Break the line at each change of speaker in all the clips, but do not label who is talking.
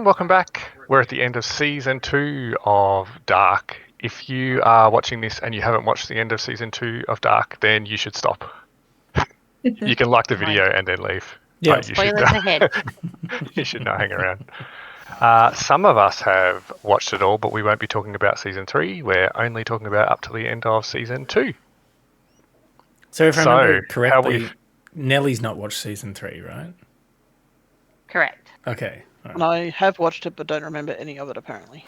everyone. Welcome back. We're at the end of season 2 of Dark. If you are watching this and you haven't watched the end of season 2 of Dark, then you should stop. You can like the video and then leave.
Yeah,
But you should
spoilers ahead.
you should not hang around. Some of us have watched it all, but we won't be talking about season 3. We're only talking about up to the end of season 2.
So if I remember
how
correctly,
we've-
Nellie's not watched season 3, right?
Correct.
Okay. All
And
right.
I have watched it, but don't remember any of it, apparently.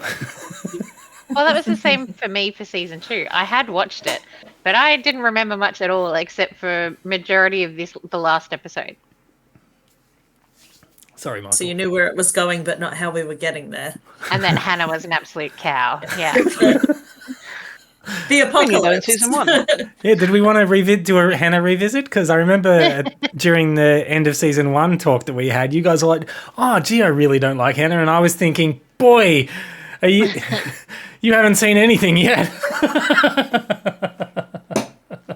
Well, that was the same for me for season 2. I had watched it, but I didn't remember much at all except for majority of the last episode.
Sorry, Michael.
So you knew where it was going, but not how we were getting there.
And then Hannah was an absolute cow. Yeah.
The apocalypse.
In season 1.
Yeah, did we want to do a Hannah revisit? Because I remember during the end of season 1 talk that we had, you guys were like, "Oh, gee, I really don't like Hannah," and I was thinking, "Boy, are you haven't seen anything yet."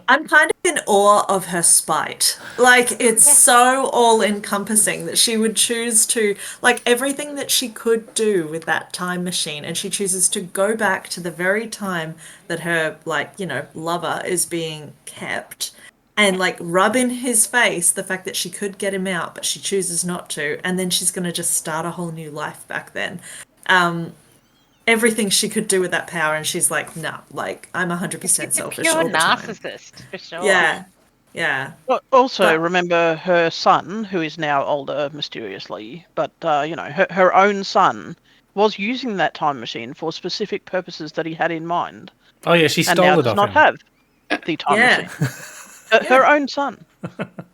I'm kind of in awe of her spite. Like, it's so all-encompassing that she would choose to, like, everything that she could do with that time machine, and she chooses to go back to the very time that her, like, you know, lover is being kept, and, like, rub in his face the fact that she could get him out, but she chooses not to, and then she's going to just start a whole new life back then. Everything she could do with that power, and she's like, no, like, I'm 100%
She's a
selfish
pure
all the time.
narcissist, for sure.
Yeah.
But also,
But-
remember her son, who is now older, mysteriously, but, you know, her own son was using that time machine for specific purposes that he had in mind.
Oh yeah, she
And
stole
now
it
does
off
not
him.
have the time
Yeah.
machine. Her own son.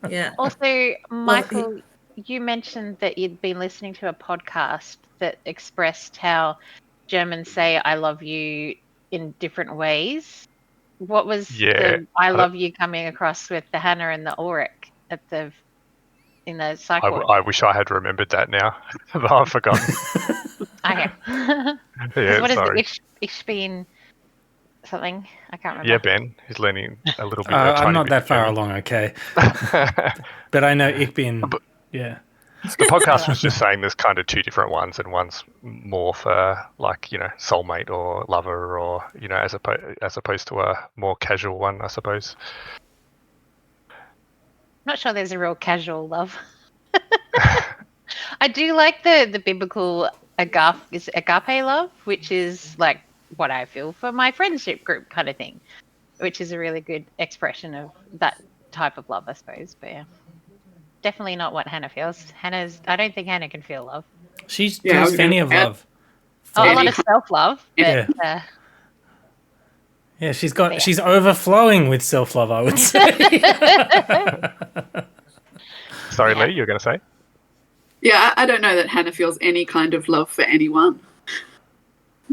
Yeah.
Also, Michael, you mentioned that you'd been listening to a podcast that expressed how Germans say "I love you" in different ways. What was the "I love you" coming across with the Hannah and the Ulrich in the psych ward?
I wish I had remembered that now, but I've forgotten.
Okay.
Yeah,
What is
sorry.
it? Ich bin something? I can't remember.
Yeah, Ben, he's learning a little bit.
I'm not that far along, okay. But I know Ich bin. Yeah.
The podcast was just saying there's kind of two different ones, and one's more for, like, you know, soulmate or lover, or, you know, as opposed to a more casual one, I suppose.
Not sure there's a real casual love. I do like the biblical agape love, which is like what I feel for my friendship group kind of thing, which is a really good expression of that type of love, I suppose. But yeah, definitely not what Hannah feels. I don't think Hannah can feel love.
She feels plenty of love.
Oh, a lot of self-love. But,
yeah, she's overflowing with self-love, I would say.
Sorry, Lee, you were going to say?
Yeah, I don't know that Hannah feels any kind of love for anyone.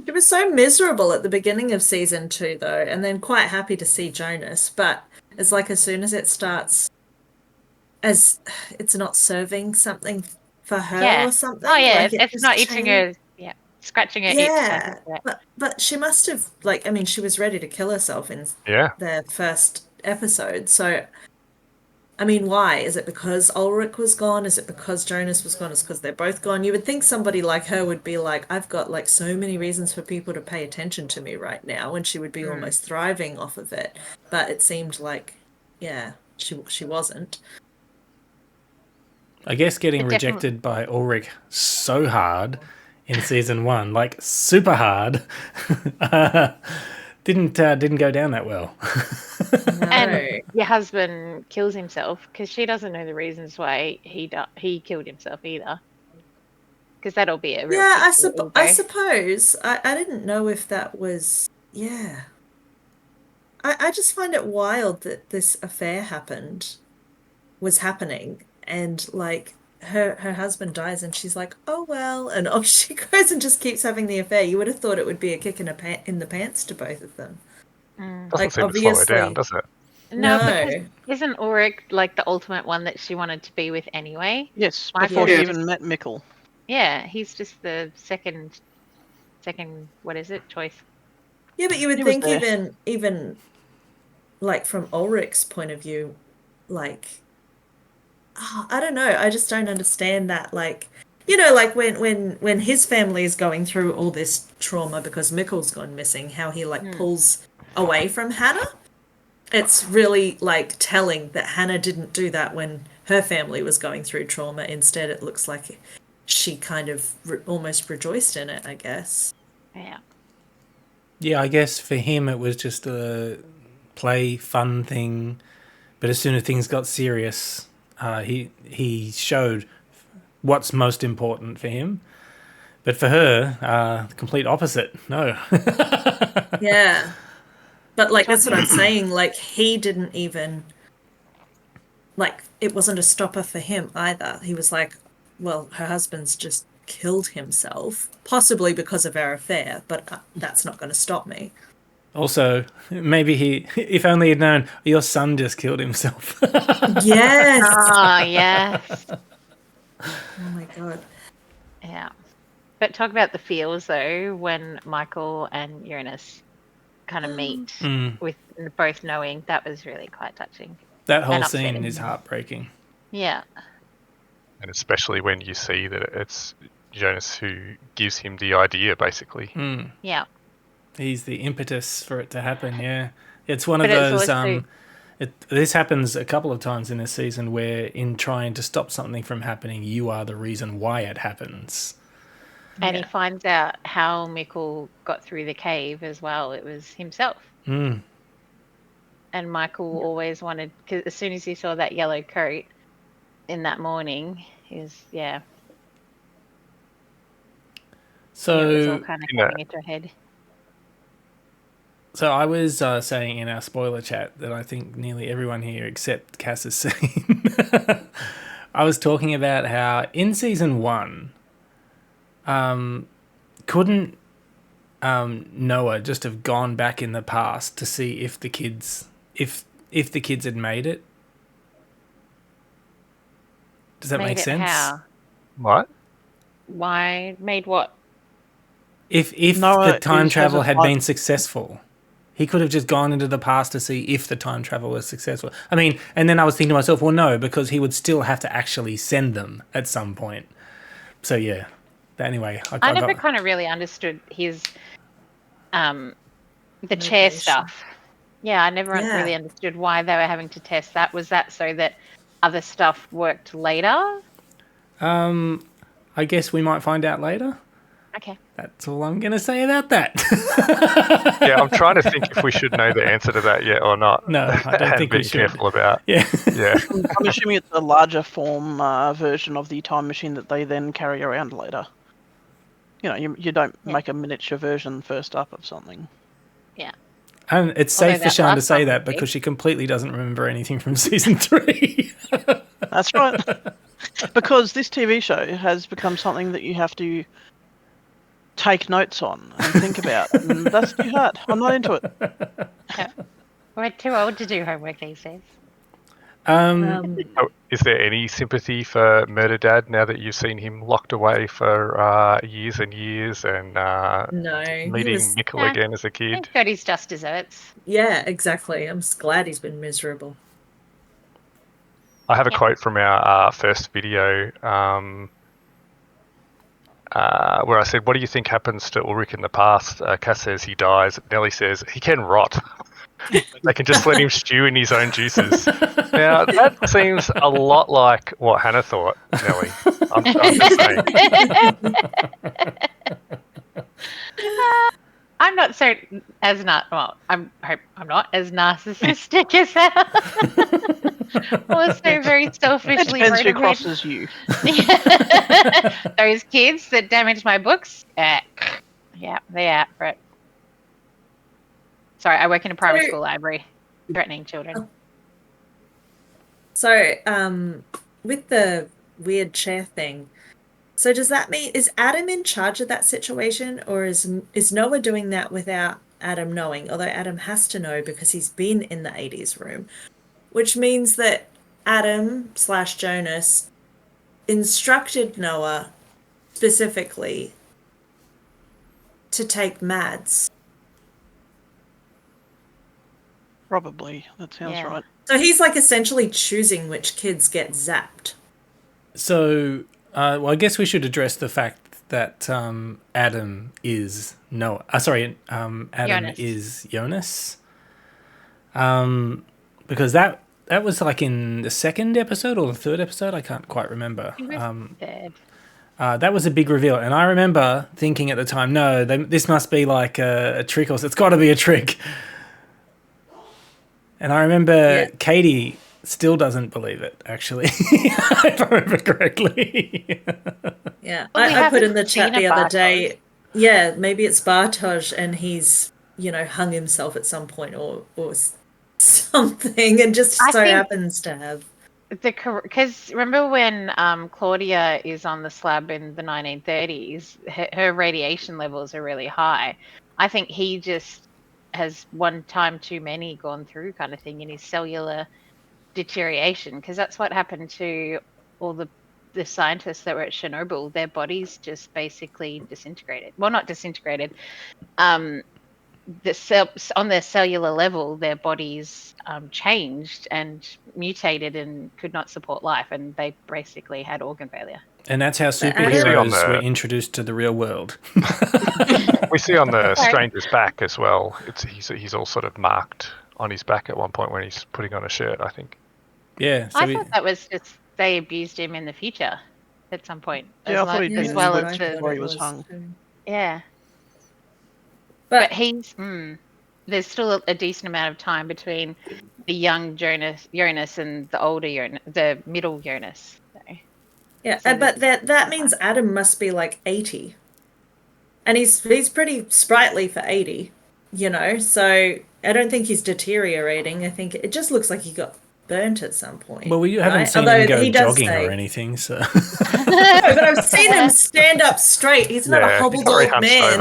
She was so miserable at the beginning of season 2, though, and then quite happy to see Jonas. But it's like as soon as it starts, as it's not serving something for her or something.
Oh yeah,
like
it's not itching her. Yeah, scratching her itch.
But she must have, like, I mean, she was ready to kill herself in the first episode. So, I mean, why? Is it because Ulrich was gone? Is it because Jonas was gone? Is it because they're both gone? You would think somebody like her would be like, I've got, like, so many reasons for people to pay attention to me right now, and she would be almost thriving off of it. But it seemed like, she wasn't.
I guess getting rejected by Ulrich so hard in season 1, like super hard, didn't go down that well.
No.
And your husband kills himself because she doesn't know the reasons why he killed himself either. Because that'll be a real
I suppose. I didn't know if that was... Yeah. I just find it wild that this affair was happening, and, like, her husband dies and she's like, oh well, and off she goes and just keeps having the affair. You would have thought it would be a kick in the pants to both of them.
Doesn't seem to slow her down, does it?
No, because isn't Ulrich like the ultimate one that she wanted to be with anyway?
Yes, before she even met Mikkel.
Yeah, he's just the second what is it, choice.
Yeah, but you would think even like from Ulrich's point of view, like, I don't know, I just don't understand that. Like, you know, like when his family is going through all this trauma because Mikkel's gone missing, how he like pulls away from Hannah. It's really like telling that Hannah didn't do that when her family was going through trauma. Instead, it looks like she kind of almost rejoiced in it, I guess.
Yeah.
Yeah, I guess for him it was just a play, fun thing. But as soon as things got serious, he showed what's most important for him. But for her, complete opposite. No.
Yeah. But like that's what I'm saying. Like he didn't even like it wasn't a stopper for him either. He was like, well, her husband's just killed himself, possibly because of our affair, but that's not going to stop me.
Also, maybe if only he'd known, your son just killed himself.
Yes.
Oh, yes.
Oh my God.
Yeah. But talk about the feels, though, when Michael and Jonas kind of meet with both knowing. That was really quite touching.
That whole
And
scene
upsetting.
is heartbreaking.
Yeah.
And especially when you see that it's Jonas who gives him the idea, basically.
Yeah.
He's the impetus for it to happen, yeah. It's one of
But it's
those...
also-
this happens a couple of times in this season where in trying to stop something from happening, you are the reason why it happens.
And he finds out how Mikkel got through the cave as well. It was himself.
Mm.
And Michael always wanted, because as soon as he saw that yellow coat in that morning, it was all
So,
kind of coming into a head.
so I was saying in our spoiler chat that I think nearly everyone here except Cass has seen. I was talking about how in season 1, couldn't Noah just have gone back in the past to see if the kids had made it? Does that make sense?
How?
What?
Why? Made what?
If
Noah
the time
is-
travel
has a
had
fun-
been successful, he could have just gone into the past to see if the time travel was successful. I mean, and then I was thinking to myself, well, no, because he would still have to actually send them at some point. So yeah. But anyway,
I never kind of really understood his the chair
Motivation.
stuff. Yeah, I never
Yeah.
really understood why they were having to test that. Was that so that other stuff worked later?
I guess we might find out later.
Okay.
That's all I'm going to say about that.
Yeah, I'm trying to think if we should know the answer to that yet or not.
No, I don't
and
think we
being
should.
careful about.
Yeah.
Yeah.
I'm assuming it's a larger form version of the time machine that they then carry around later. You know, you don't make a miniature version first up of something.
Yeah.
And it's
Although
safe for
that
Sean to
last
say
one
that
would be.
because she completely doesn't remember anything from season 3.
That's right. Because this TV show has become something that you have to take notes on and think about. And that's too hard. I'm not into it.
Yeah. We're too old to do homework these days.
Oh, is there any sympathy for Murder Dad now that you've seen him locked away for years and years and
No, he
meeting
was.
Mikkel again as a
I
kid?
think got his just desserts.
Yeah, exactly. I'm just glad he's been miserable.
I have a
Yeah.
quote from our first video where I said, "What do you think happens to Ulrich in the past?" Cass says he dies. Nelly says he can rot. They can just let him stew in his own juices. Now that seems a lot like what Hannah thought, Nelly. I'm just saying.
I'm not so as not. Well, hope I'm not as narcissistic as that. Also, very
It
selfishly
depends who
motivated.
crosses you.
Those kids that damaged my books, yeah, they're out for it. Sorry, I work in a primary school library, threatening children.
So, with the weird chair thing, so does that mean is Adam in charge of that situation, or is Noah doing that without Adam knowing? Although Adam has to know because he's been in the 80s room, which means that Adam / Jonas instructed Noah specifically to take Mads.
Probably. That sounds
Yeah.
right.
So he's like essentially choosing which kids get zapped.
So Well, I guess we should address the fact that Adam is Noah. Adam
Jonas.
is Jonas. Because that was like in the second episode or the third episode. I can't quite remember.
Third.
That was a big reveal, and I remember thinking at the time, no, this must be like a trick, or it's got to be a trick. And I remember Katie still doesn't believe it, actually, if I remember correctly.
Yeah,
Well, we
I put in the
haven't
chat
seen
the
a
other
Bartosz.
day. Yeah, maybe it's Bartosz and he's, hung himself at some point or something, and just
I
so
think-
happens to have.
Because remember when Claudia is on the slab in the 1930s, her radiation levels are really high. I think he just has one time too many gone through kind of thing in his cellular deterioration, because that's what happened to all the scientists that were at Chernobyl. Their bodies just basically disintegrated. Well, not disintegrated. On their cellular level, their bodies changed and mutated and could not support life, and they basically had organ failure.
And that's how superheroes were introduced to the real world.
We see on the stranger's back as well. He's all sort of marked on his back at one point when he's putting on a shirt, I think.
Yeah. So
I thought that was just they abused him in the future at some point.
Yeah, I thought he'd been
as well
in
as
the where he was hung.
yeah. But he's there's still a decent amount of time between the young Jonas and the older Jonas, the middle Jonas. So.
Yeah, but that means Adam must be like 80. And he's pretty sprightly for 80, so I don't think he's deteriorating. I think it just looks like he got burnt at some point.
Well, we haven't seen
Although
him go
he does
jogging
say-
or anything, so...
No, but I've seen him stand up straight. He's not a hobbled
very
old
hunched
man,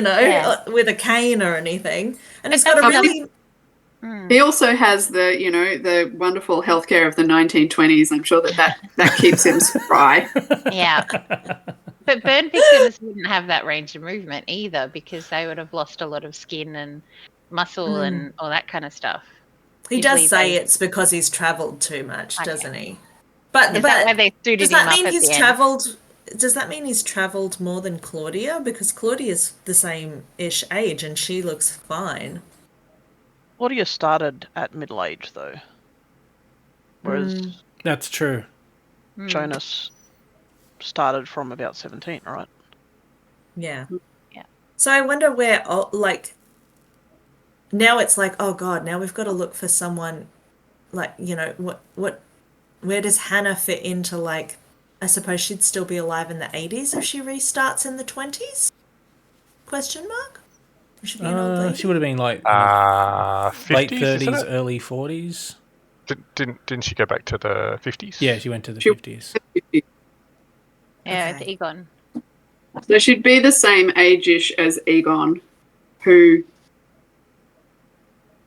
over,
with a cane or anything. And he's got a really...
He also has the wonderful healthcare of the 1920s. I'm sure that keeps him spry.
Yeah. But burn victims wouldn't have that range of movement either, because they would have lost a lot of skin and muscle and all that kind of stuff.
He
Usually
does say
they-
it's because he's travelled too much, doesn't he?
Is
But
that why they suited
does
him
that
up
mean
at
he's
the end?
travelled? Does that mean he's travelled more than Claudia? Because Claudia's the same-ish age and she looks fine.
Claudia started at middle age, though. Whereas
That's true.
Jonas started from about 17, right?
Yeah.
Yeah.
So I wonder where, now it's like, oh God, now we've got to look for someone, where does Hannah fit into, I suppose she'd still be alive in the 80s if she restarts in the 20s? Question mark? Or should be an old lady?
She would have been like
50s,
late
isn't
30s,
it?
early 40s.
Didn't she go back to the 50s?
Yeah, she went to the
She-
50s.
Yeah,
Okay.
with Egon.
So she'd be the same age-ish as Egon, who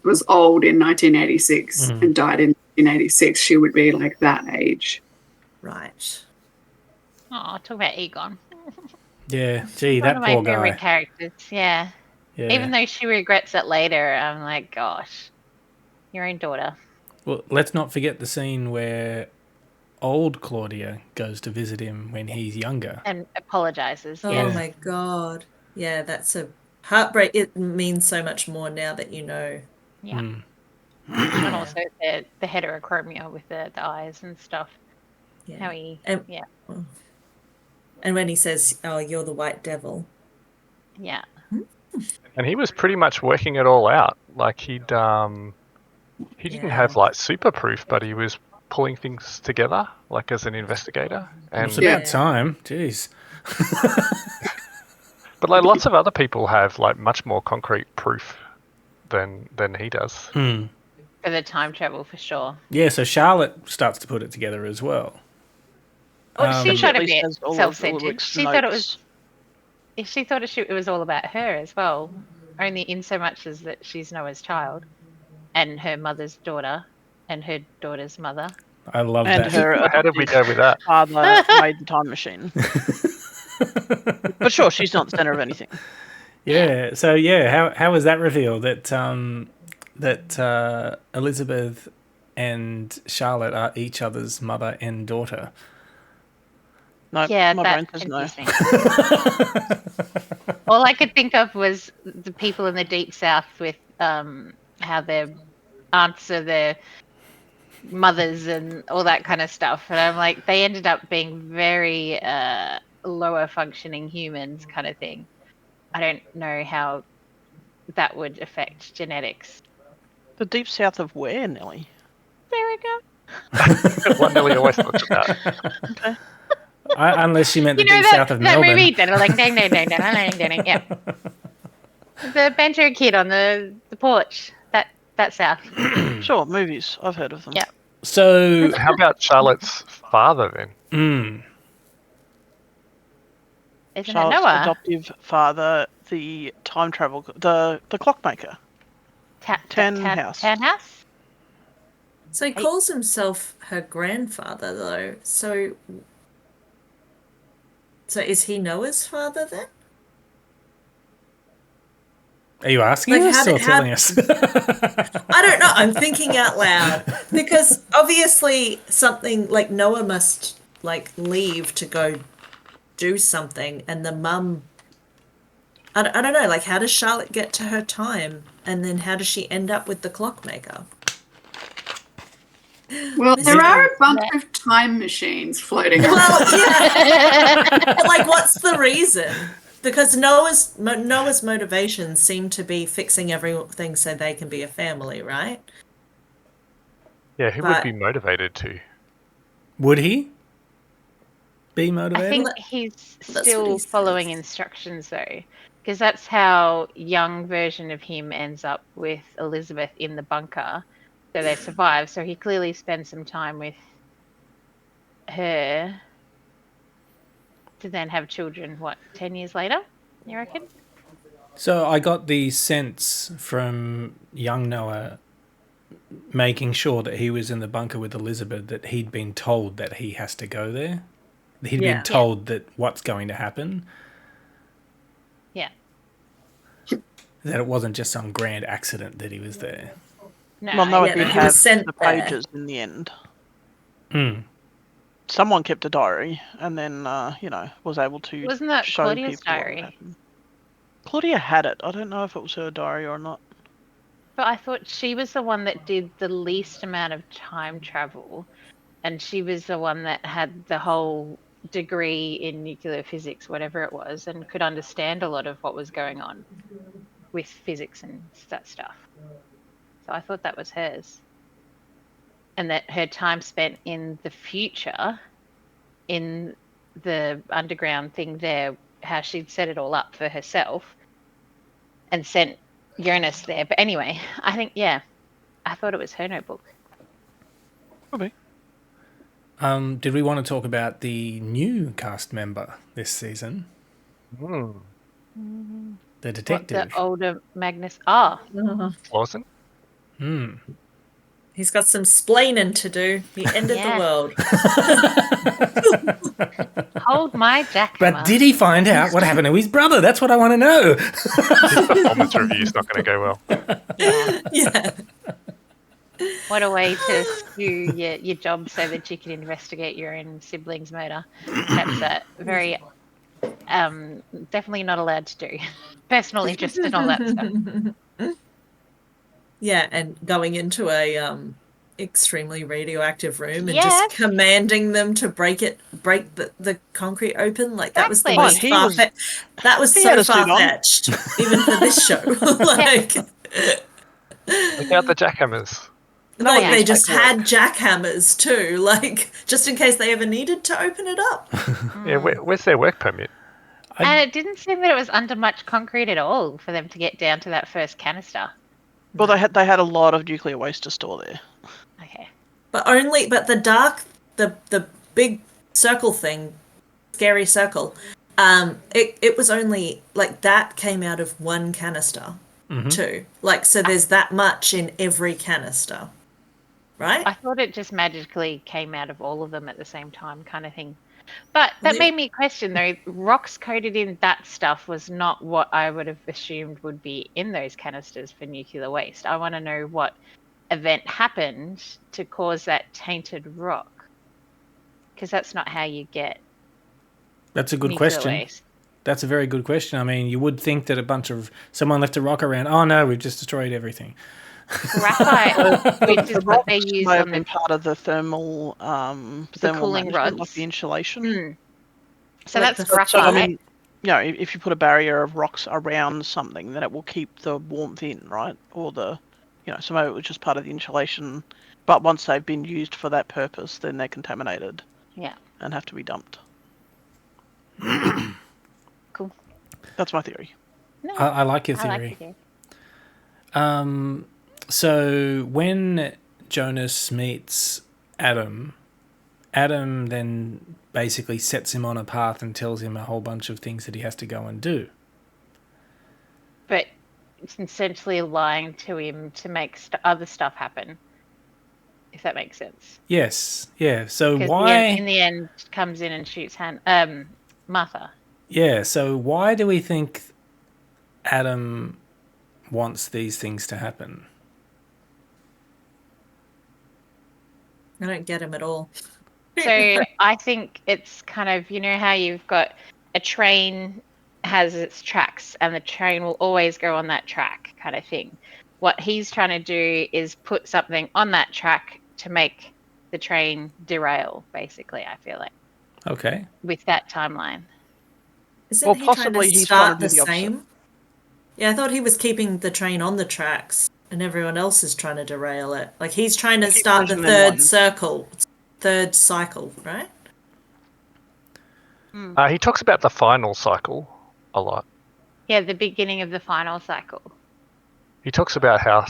was old in 1986 and died in 1986. She would be like that age.
Right.
Oh, talk about Egon.
Yeah, gee,
One
that
of my
poor
favorite
guy.
characters. Yeah.
Yeah.
Even though she regrets it later, I'm like, gosh, your own daughter.
Well, let's not forget the scene where old Claudia goes to visit him when he's younger.
And apologizes.
Oh
Yes.
my God. Yeah, that's a heartbreak. It means so much more now that you know.
Yeah.
Mm.
And also the heterochromia with the eyes and stuff.
Yeah.
How he,
And-
yeah.
And when he says, "Oh, you're the white devil,"
Yeah.
And he was pretty much working it all out. Like he didn't have like super proof, but he was pulling things together, like as an investigator. And
It's about time. Jeez.
but like lots of other people have like much more concrete proof than he does.
Hmm.
For the time travel, for sure.
Yeah, so Charlotte starts to put it together as well.
She tried
At
to
least
be
has all of
self-centered.
Ulrich's
She thought it
notes.
was. She thought it was all about her as well, only in so much as that she's Noah's child, and her mother's daughter, and her daughter's mother.
I love
And
that.
her
How did we go with that?
father made the time machine. But sure, she's not the center of anything.
Yeah. So yeah, how was that reveal that Elizabeth and Charlotte are each other's mother and daughter?
No,
Yeah,
my brain
that
says no.
confused me. All I could think of was the people in the deep south with how their aunts are their mothers and all that kind of stuff. And I'm like, they ended up being very lower functioning humans kind of thing. I don't know how that would affect genetics.
The deep south of where, Nelly?
There we go.
What Nelly always talks about.
Okay.
Unless she meant the
You know
deep
that,
south of
that
Melbourne.
movie? Yeah. The banjo kid on the porch. That south.
Sure, movies. I've heard of them.
Yeah.
So,
How about Charlotte's father then?
Isn't
Charlotte's
it Noah?
adoptive father, the time travel, the clockmaker. Townhouse.
Townhouse?
So he calls himself her grandfather, though. So is he Noah's father then?
are you asking
Like,
us or telling us?
I don't know. I'm thinking out loud because obviously something like Noah must like leave to go do something, and the mum. I don't know. Like, how does Charlotte get to her time, and then how does she end up with the clockmaker?
Well, there are a bunch of time machines floating around.
Well, yeah. But, like, what's the reason? Because Noah's motivations seem to be fixing everything so they can be a family, right?
Yeah, who would be motivated to?
Would he be
I
motivated?
think he's
That's what
still
he says.
following instructions though, because that's how young version of him ends up with Elizabeth in the bunker. So they survive. So he clearly spends some time with her to then have children, 10 years later, you reckon?
So I got the sense from young Noah making sure that he was in the bunker with Elizabeth that he'd been told that he has to go there. He'd
Yeah.
been told that what's going to happen.
Yeah.
That it wasn't just some grand accident that he was there.
No.
Well, Noah
yeah,
did
he
have
was sent
the
there.
pages in the end.
Hmm.
Someone kept a diary and then, was able to
Wasn't that
show
Claudia's
people what
diary?
happened. Claudia had it. I don't know if it was her diary or not.
But I thought she was the one that did the least amount of time travel, and she was the one that had the whole degree in nuclear physics, whatever it was, and could understand a lot of what was going on with physics and that stuff. So I thought that was hers. And that her time spent in the future, in the underground thing there, how she'd set it all up for herself and sent Jonas there. But anyway, I think, I thought it was her notebook.
Probably.
Did we want to talk about the new cast member this season? The
What,
detective.
the older Magnus? Oh,
Clausen?
He's got some splaining to do. The end of the
Yeah.
world.
hold my jackhammer.
But did he find out what happened to his brother? That's what I want to know.
His performance review is not going to go well.
Yeah.
What a way to skew your job so that you can investigate your own siblings' murder. That's very definitely not allowed to do. Personal interest and all that stuff.
Yeah, and going into a extremely radioactive room and
Yes.
just commanding them to break the concrete open. Like, that was the
Exactly.
most
He was-
that was
he
so
had a suit on.
far-fetched, even for this show. Like,
Look out the jackhammers.
like
yeah.
they just
Paperwork.
had jackhammers too, like, just in case they ever needed to open it up.
Yeah, where's their work permit?
And it didn't seem that it was under much concrete at all for them to get down to that first canister.
Well, they had a lot of nuclear waste to store there.
Okay.
But the big circle thing, scary circle, it was only, like, that came out of one canister too. Like, so there's that much in every canister, right?
I thought it just magically came out of all of them at the same time, kind of thing. But that
Yeah.
made me question, though. Rocks coated in that stuff was not what I would have assumed would be in those canisters for nuclear waste. I want to know what event happened to cause that tainted rock, because that's not how you get
That's a good
nuclear
question.
waste.
That's a very good question. I mean, you would think that someone left a rock around. Oh no, we've just destroyed everything.
Graphite, which is what they use
may have
on
been
the
part of the thermal
cooling
management,
rods.
like the insulation.
So
Like
that's
the-
graphite.
So I mean, if you put a barrier of rocks around something, then it will keep the warmth in, right? Or some of it was just part of the insulation. But once they've been used for that purpose, then they're contaminated
Yeah.
and have to be dumped.
Cool.
That's my theory.
No,
I like your
I
theory.
like your theory.
So when Jonas meets Adam then basically sets him on a path and tells him a whole bunch of things that he has to go and do.
But it's essentially lying to him to make other stuff happen, if that makes sense.
Yes, yeah. So
Because
why?
in the end, comes in and shoots Martha.
Yeah. So why do we think Adam wants these things to happen?
I don't get him at all.
So I think it's kind of, how you've got a train has its tracks and the train will always go on that track kind of thing. What he's trying to do is put something on that track to make the train derail, basically, I feel like,
Okay.
with that timeline.
Isn't
Well,
he trying
possibly
to
he's trying
start
to
the
do the opposite.
same? Yeah, I thought he was keeping the train on the tracks and everyone else is trying to derail it. Like he's trying to
Keep
start the
pushing them
third cycle, right?
He talks about the final cycle a lot.
Yeah, the beginning of the final cycle.
He talks about how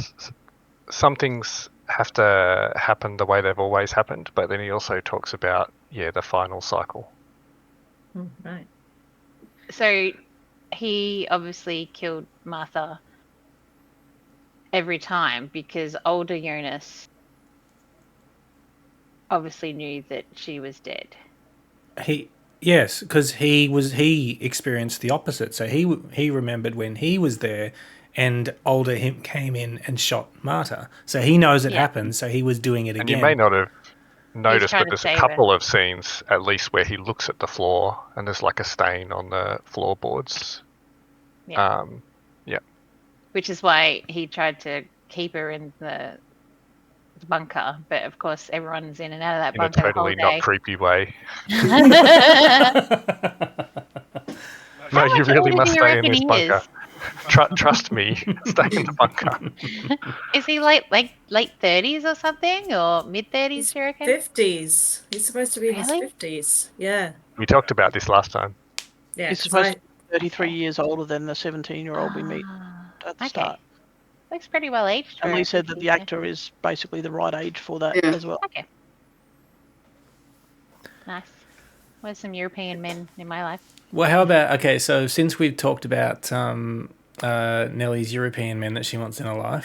some things have to happen the way they've always happened, but then he also talks about, the final cycle.
Right.
So he obviously killed Martha every time because older Jonas obviously knew that she was dead.
Yes, because he experienced the opposite. So he remembered when he was there, and older him came in and shot Martha. So he knows it happened. So he was doing it
And
again.
you may not have noticed,
trying
but
to
there's a
save
couple of scenes at least where he looks at the floor and there's like a stain on the floorboards.
Yeah. Which is why he tried to keep her in the bunker, but of course everyone's in and out of that
In a
bunker
totally
the whole
not
day.
creepy way.
How
No, you
much
really
older
must
do you
stay in
reckon
this
he
bunker.
is?
Trust me, stay in the bunker.
Is he late 30s or something, or mid 30s?
He's
Do you reckon?
50s. He's supposed to be in
Really?
his 50s. Yeah.
We talked about this last time.
Yeah.
He's
'cause
supposed to be 33 years older than the 17-year-old we meet at the start.
Looks pretty well aged.
And
for
Lee
a
said that
50s,
the actor is basically the right age for that
Yeah.
as well.
Okay. Nice. There's some European men in my life.
Well, how about so since we've talked about Nellie's European men that she wants in her life,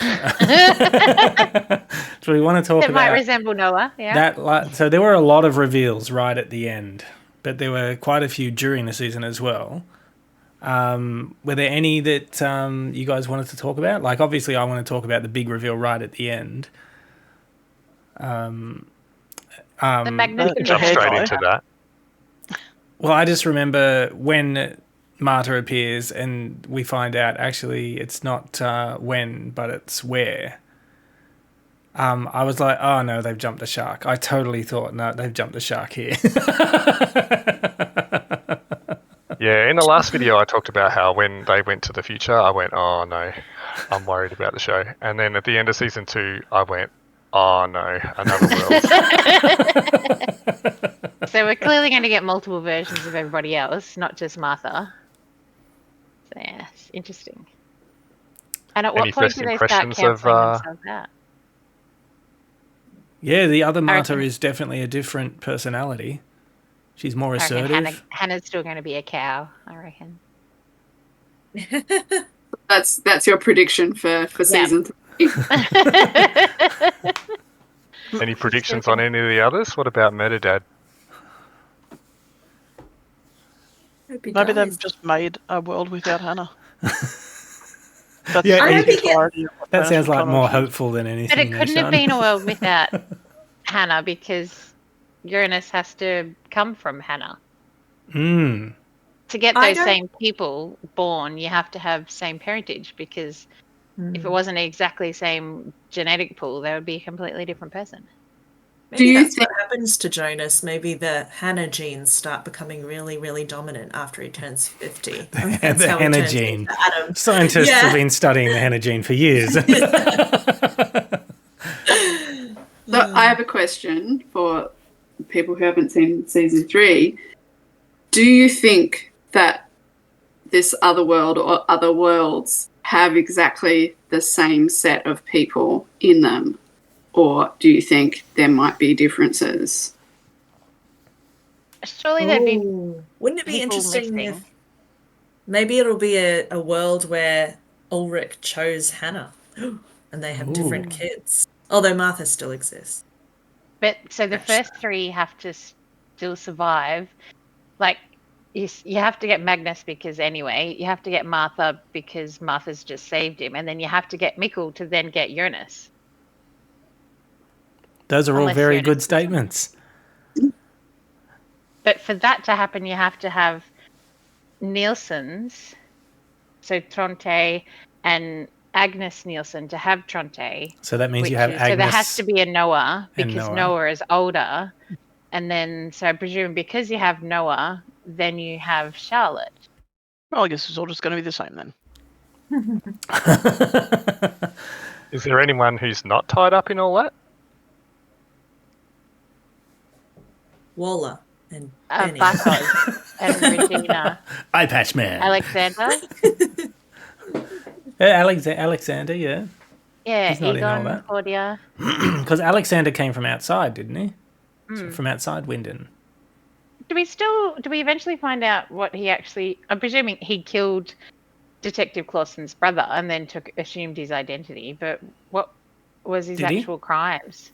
so we want to talk
That
about
might resemble Noah. Yeah.
So there were a lot of reveals right at the end, but there were quite a few during the season as well. Were there any that you guys wanted to talk about? Like, obviously, I want to talk about the big reveal right at the end.
The magnificent
Jump
hair
straight
dye.
into that.
Well, I just remember when Martha appears and we find out actually it's not when, but it's where. I was like, oh no, they've jumped the shark. I totally thought, no, they've jumped the shark here.
Yeah, in the last video I talked about how when they went to the future, I went, oh no, I'm worried about the show. And then at the end of season 2, I went, oh no, another world.
So we're clearly going to get multiple versions of everybody else, not just Martha. So yeah, it's interesting. And at
Any
what point
first
do they start
impressions of,
cancelling themselves out?
Yeah, the other Martha
reckon-
is definitely a different personality. She's more
I reckon
assertive.
Hannah's still going to be a cow, I reckon.
That's your prediction for season 3.
Any predictions on any of the others? What about Metadad?
Maybe they've just made a world without Hannah. That's
Yeah,
I don't
the
think
entirety of what
That
Hannah's
sounds like
trying to
more
achieve.
hopeful than anything.
But it couldn't have
Sean.
been a world without Hannah because Uranus has to come from Hannah.
Mm.
To get
I
those
don't-
same people born, you have to have same parentage, because if it wasn't exactly same genetic pool, they would be a completely different person.
Maybe
Do you
that's what happens to Jonas. Maybe the Hannah genes start becoming really, really dominant after he turns 50. And that's
The
how he
Hannah
turns
gene.
into Adam.
Scientists have been studying the Hannah gene for years.
So I have a question for people who haven't seen season 3. Do you think that this other world or other worlds have exactly the same set of people in them? Or do you think there might be differences?
Surely there'd be
Wouldn't it be
people
interesting
missing.
if maybe it'll be a world where Ulrich chose Hannah and they have different kids? Although Martha still exists.
But so the first 3 have to still survive. Like, you have to get Magnus because anyway, you have to get Martha because Martha's just saved him, and then you have to get Mikkel to then get Jonas.
Those are all
Unless
very
Jonas
good
is-
statements.
But for that to happen, you have to have Nielsen's, so Tronte and Agnes Nielsen to have Tronte.
So that means you have Agnes.
So there has to be a Noah
and
because
Noah.
Noah is older. And then, so I presume because you have Noah, then you have Charlotte.
Well, I guess it's all just going to be the same then.
Is there anyone who's not tied up in all that?
Waller and Benny.
Bartos and Regina.
Eye patch man.
Alexander.
Alexander, yeah.
Yeah,
He's not in all
Egon,
that.
Claudia.
Because Alexander came from outside, didn't he? So from outside Winden.
Do we eventually find out what he actually... I'm presuming he killed Detective Clausen's brother and then assumed his identity, but what was his
Did he?
actual crimes?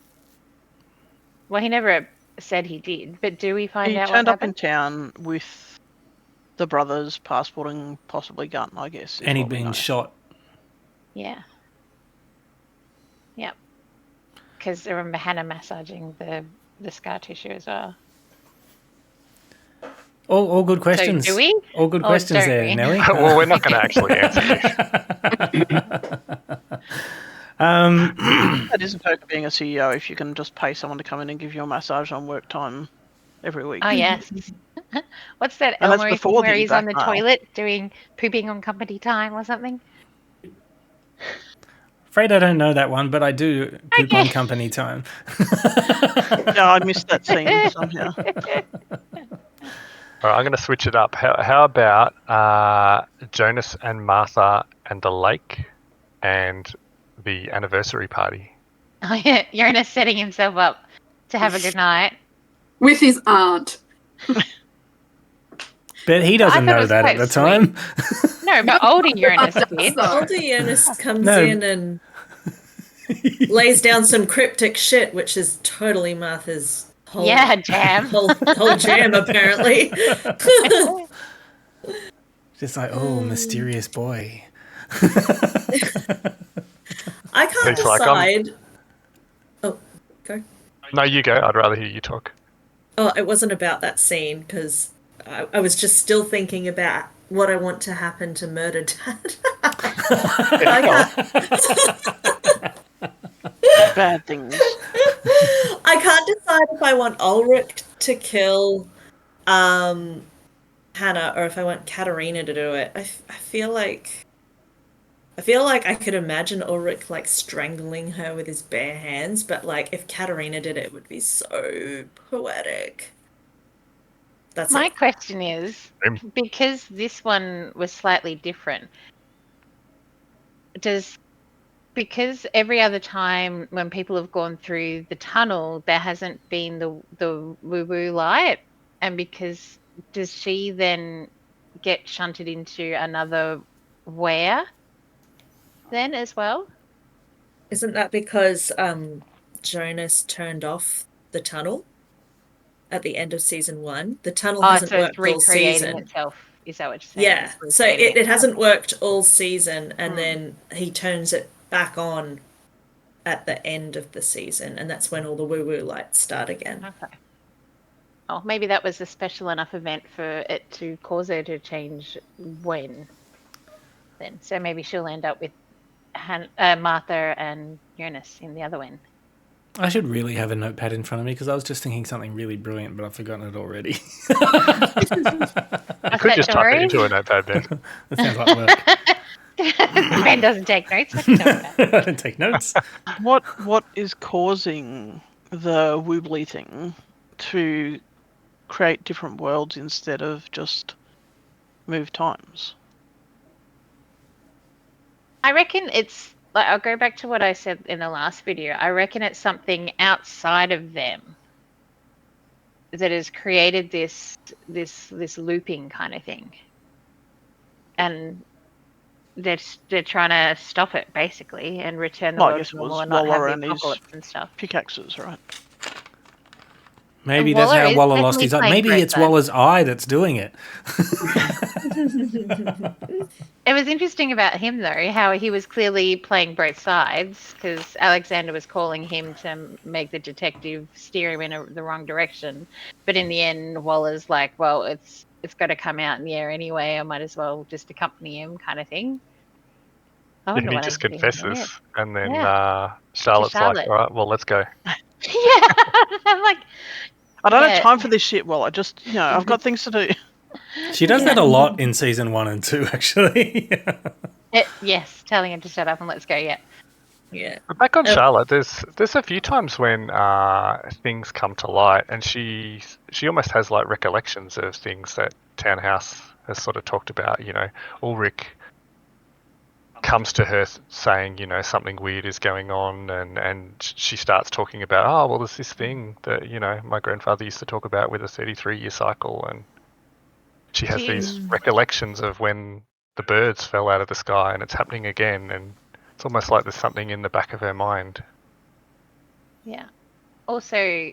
Well, he never said he did, but do we find
He
out
turned
what
up in
happened?
town with the brother's passport and possibly gun, I guess. is
And he'd
what we
been
know.
shot.
Yeah. Yep. Because I remember Hannah massaging the scar tissue as well.
All good questions.
So do we?
All good
Or
questions
don't
there,
we?
Nelly.
Well, we're not going to actually answer this.
That is a perk of being a CEO if you can just pay someone to come in and give you a massage on work time every week.
Oh, yes. What's that
And that's
Elmer thing
before
where
the
he's on the
blackmail.
toilet pooping on company time or something?
Afraid I don't know that one, but I do poop on
Okay.
company time.
Yeah, I missed that scene somehow.
All right, I'm going to switch it up. How about Jonas and Martha and the lake and the anniversary party?
Oh, yeah. Jonas setting himself up to have a good night.
With his aunt.
But he doesn't
thought it
know
was
that at
quite
the
sweet.
time.
No, but older Jonas did.
So-
Older Jonas comes
No.
in and lays down some cryptic shit, which is totally Martha's whole,
Yeah, jam.
whole jam, apparently.
Just like, oh, mysterious boy.
I can't
He's like,
decide. Oh, go.
No, you go. I'd rather hear you talk.
Oh, it wasn't about that scene because I was just still thinking about what I want to happen to Murder Dad.
Bad things.
I can't decide if I want Ulrich to kill Hannah or if I want Katharina to do it. I feel like I could imagine Ulrich like strangling her with his bare hands, but like if Katharina did it, it would be so poetic. That's
My
it.
question is, because this one was slightly different, because every other time when people have gone through the tunnel, there hasn't been the woo-woo light, and because does she then get shunted into another where then as well?
Isn't that because Jonas turned off the tunnel at the end of season 1? The tunnel hasn't
so it's
worked all
recreating
season.
itself. Is that what you're saying?
Yeah,
It's
so
recreating
it
itself.
hasn't worked all season, and then he turns it back on at the end of the season, and that's when all the woo-woo lights start again.
Okay. Oh, maybe that was a special enough event for it to cause her to change when. Then, so maybe she'll end up with Martha and Jonas in the other one.
I should really have a notepad in front of me because I was just thinking something really brilliant, but I've forgotten it already.
You could just type it into a notepad, Ben.
That sounds like work.
Ben doesn't take notes. I can tell you that.
I don't take notes.
What is causing the woobly thing to create different worlds instead of just move times?
I reckon it's like, I'll go back to what I said in the last video. I reckon it's something outside of them that has created this looping kind of thing, and they're trying to stop it basically and return the world to normal and not have the apocalypse and stuff.
Pickaxes, right?
Maybe that's how Woller lost his eye. Maybe it's Waller's eye that's doing it.
It was interesting about him, though, how he was clearly playing both sides, because Alexander was calling him to make the detective steer him in the wrong direction. But in the end, Waller's like, well, it's got to come out in the air anyway. I might as well just accompany him, kind of thing.
And he just confesses, and then Charlotte's like, all right, well, let's go.
Yeah, I'm like,
I don't have time for this shit. Well, I've got things to do.
She does that a lot in season 1 and 2, actually.
Yes, telling him to shut up and let's go. Yeah.
But back on Charlotte, there's a few times when things come to light, and she almost has like recollections of things that Townhouse has sort of talked about. Ulrich comes to her saying, something weird is going on, and she starts talking about, well, there's this thing that, my grandfather used to talk about with a 33-year cycle, and she has these recollections of when the birds fell out of the sky and it's happening again, and it's almost like there's something in the back of her mind.
Yeah. Also,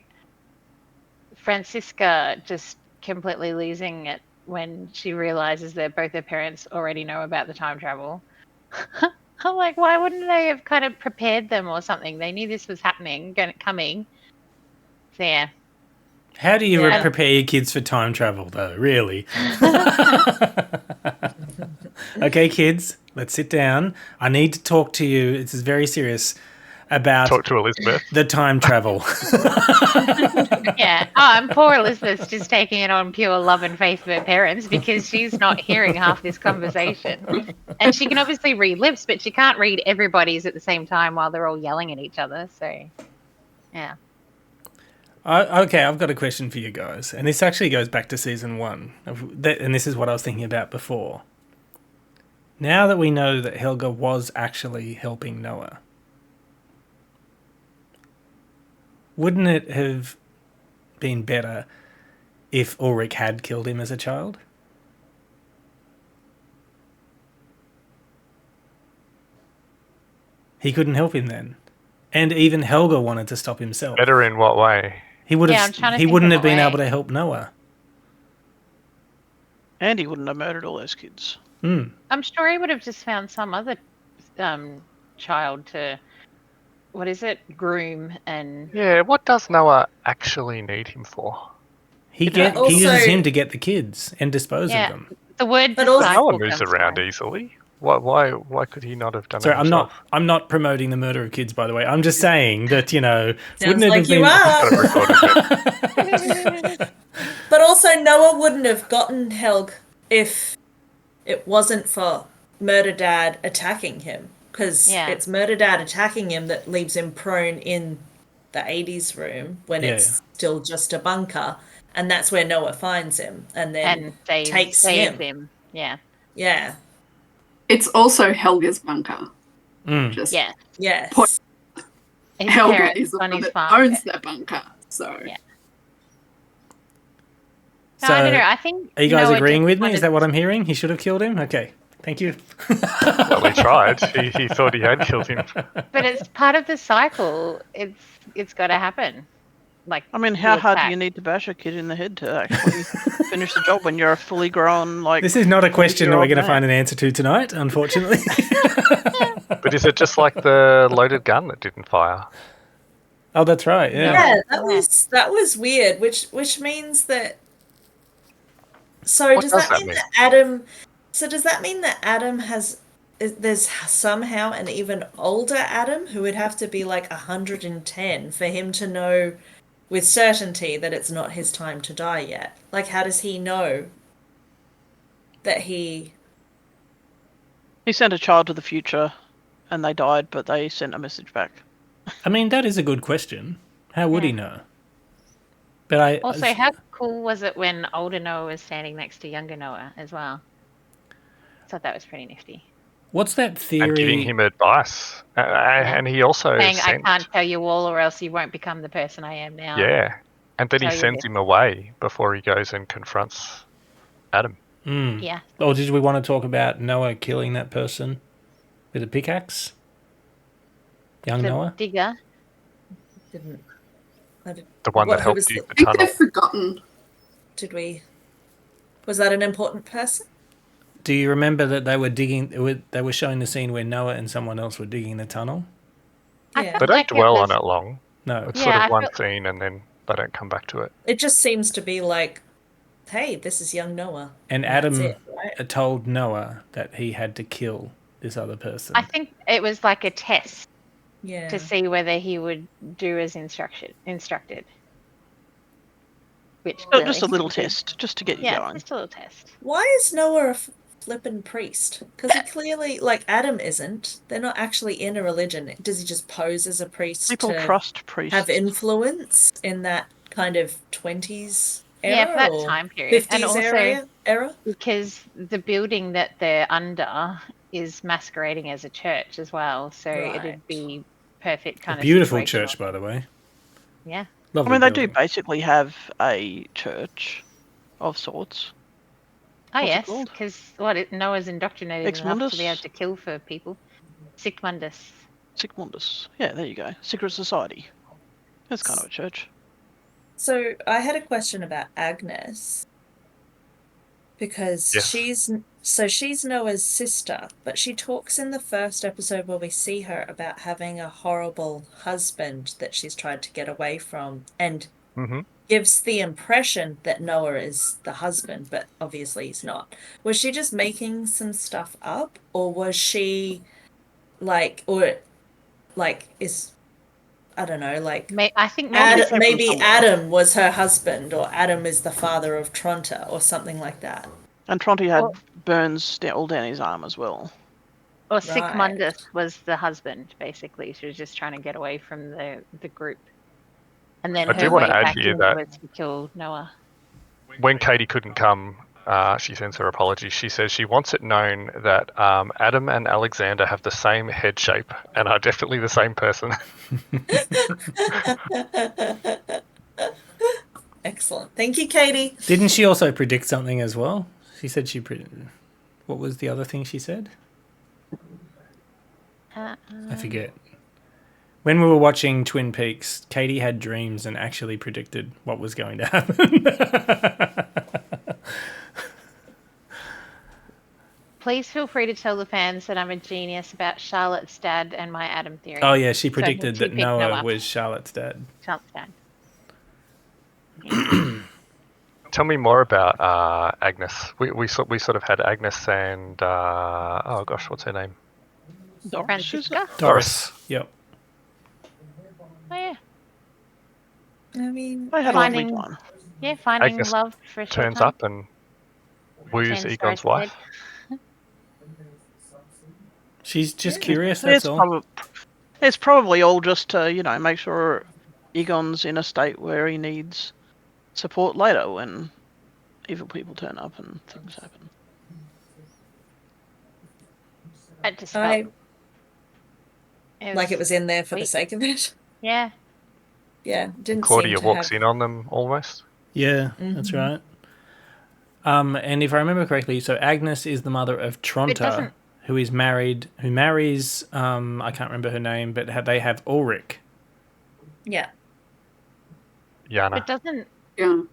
Francisca just completely losing it when she realizes that both her parents already know about the time travel. I'm like, why wouldn't they have kind of prepared them or something? They knew this was coming. So, yeah.
How do you prepare your kids for time travel, though? Really? Okay, kids, let's sit down. I need to talk to you. This is very serious. About
talk to Elizabeth.
The time travel.
Yeah. And poor Elizabeth's just taking it on pure love and faith of her parents because she's not hearing half this conversation. And she can obviously read lips, but she can't read everybody's at the same time while they're all yelling at each other. So, yeah.
Okay, I've got a question for you guys. And this actually goes back to season 1. And this is what I was thinking about before. Now that we know that Helge was actually helping Noah, wouldn't it have been better if Ulrich had killed him as a child? He couldn't help him then. And even Helge wanted to stop himself.
Better in what way?
He wouldn't have been able to help Noah.
And he wouldn't have murdered all those kids.
I'm sure he would have just found some other child to, groom and...
Yeah, what does Noah actually need him for?
He uses him to get the kids and dispose of them.
The word...
But also, Noah moves around easily. Why could he not have done that himself?
I'm not promoting the murder of kids, by the way. I'm just saying that,
Sounds
wouldn't it
like
have
been... But also, Noah wouldn't have gotten Helge if it wasn't for Murder Dad attacking him. Because it's Murder Dad attacking him that leaves him prone in the 80s room when it's still just a bunker. And that's where Noah finds him and then takes him.
Yeah.
Yeah.
It's also Helge's bunker.
Yes.
Helge is the one that owns that bunker. So.
Yeah. No, I don't know. I think.
Are you guys agreeing with me? Is that what I'm hearing? He should have killed him? Okay. Thank you.
Well, he tried. He thought he had killed him.
But it's part of the cycle. It's got to happen. Like,
I mean, how hard do you need to bash a kid in the head to actually finish the job when you're a fully grown,
This is not a question that we're going to find an answer to tonight, unfortunately.
But is it just like the loaded gun that didn't fire?
Oh, that's right. Yeah.
Yeah, that was weird. Which means that. So
What
does
does
that
that
mean
mean?
that Adam? So does that mean that Adam has? There's somehow an even older Adam who would have to be like 110 for him to know with certainty that it's not his time to die yet. Like, how does he know that he?
He sent a child to the future, and they died, but they sent a message back.
I mean, that is a good question. How would he know? But
Also, how cool was it when older Noah was standing next to younger Noah as well? I thought that was pretty nifty.
What's that theory?
And giving him advice. And he also
saying,
sent...
I can't tell you all or else you won't become the person I am now.
Yeah. And then he
Tell you
sends
this.
him away before he goes and confronts Adam.
Yeah.
Or did we want to talk about Noah killing that person with a pickaxe? Young
The
Noah?
digger.
Didn't.
The one that
who
helped
was
dig
I
the
think
tunnel.
I've forgotten.
Did we? Was that an important person?
Do you remember that they were digging? They were showing the scene where Noah and someone else were digging the tunnel.
I
Yeah.
felt
They don't
like
dwell
it
on
was,
it long.
No.
It's
Yeah,
sort of
I
one
felt-
scene and then they don't come back to it.
It just seems to be like, hey, this is young Noah.
And
that's
Adam
it, right?
told Noah that he had to kill this other person.
I think it was like a test
Yeah.
to see whether he would do as instructed. Which clearly
Just a little
he did.
test, just to get you
Yeah,
going.
just a little test.
Why is Noah a flippin' priest? Because he clearly, like Adam isn't. They're not actually in a religion. Does he just pose as a priest
People
to
trust priests.
have influence in that kind of 20s era
Yeah, for that
or
time period.
50s
And also
era?
because the building that they're under is masquerading as a church as well. So
Right.
it'd be perfect kind
a
of
beautiful
situational.
church, by the way.
Yeah.
Lovely
I mean, they do
building.
basically have a church of sorts.
Oh,
What's it
yes,
called?
because Noah's indoctrinated
Ex
enough to be able
Mundus?
to kill for people. Sic Mundus.
Sic Mundus. Yeah, there you go. Secret Society. That's kind of a church.
So I had a question about Agnes because
Yes.
she's Noah's sister, but she talks in the first episode where we see her about having a horrible husband that she's tried to get away from and
Mm-hmm.
gives the impression that Noah is the husband, but obviously he's not. Was she just making some stuff up, or was she is I don't know, like
I think maybe it's
Maybe
somewhere.
Adam was her husband, or Adam is the father of Tronta, or something like that.
And Tronte had
Well-
burns all down his arm as well.
or Sic
Right.
Mundus was the husband. Basically, she was just trying to get away from the group. And then
I
her
do want
way
to add
back
here
in
that
was to kill Noah.
when Katie couldn't come, she sends her apologies. She says she wants it known that Adam and Alexander have the same head shape and are definitely the same person.
Excellent. Thank you, Katie.
Didn't she also predict something as well? She said what was the other thing she said? I forget. When we were watching Twin Peaks, Katie had dreams and actually predicted what was going to happen.
Please feel free to tell the fans that I'm a genius about Charlotte's dad and my Adam theory.
Oh yeah, she
So
predicted
she
that
picked
Noah was Charlotte's dad.
Charlotte's dad.
Tell me more about Agnes. We sort of had Agnes and oh gosh, what's her name?
Doris, is it?
Francisca?
Doris. Yep.
Oh, yeah.
I mean,
They had a lovely
Finding-
time.
Yeah, finding
Agnes
love for a short
Turns
time.
up and woos
Turns
Egon's
Doris'
wife.
head.
She's just curious, that's all.
It's probably all just to, make sure Egon's in a state where he needs support later when evil people turn up and things happen.
I just
I
felt
like it was in there for the
sweet.
sake of it.
Yeah.
Yeah, didn't
Claudia
seem to
walks
have...
in on them almost.
Yeah, that's right. And if I remember correctly, so Agnes is the mother of Tronta,
doesn't-
who marries, I can't remember her name, but they have Ulrich.
Yeah.
Yana.
But doesn't
Oh,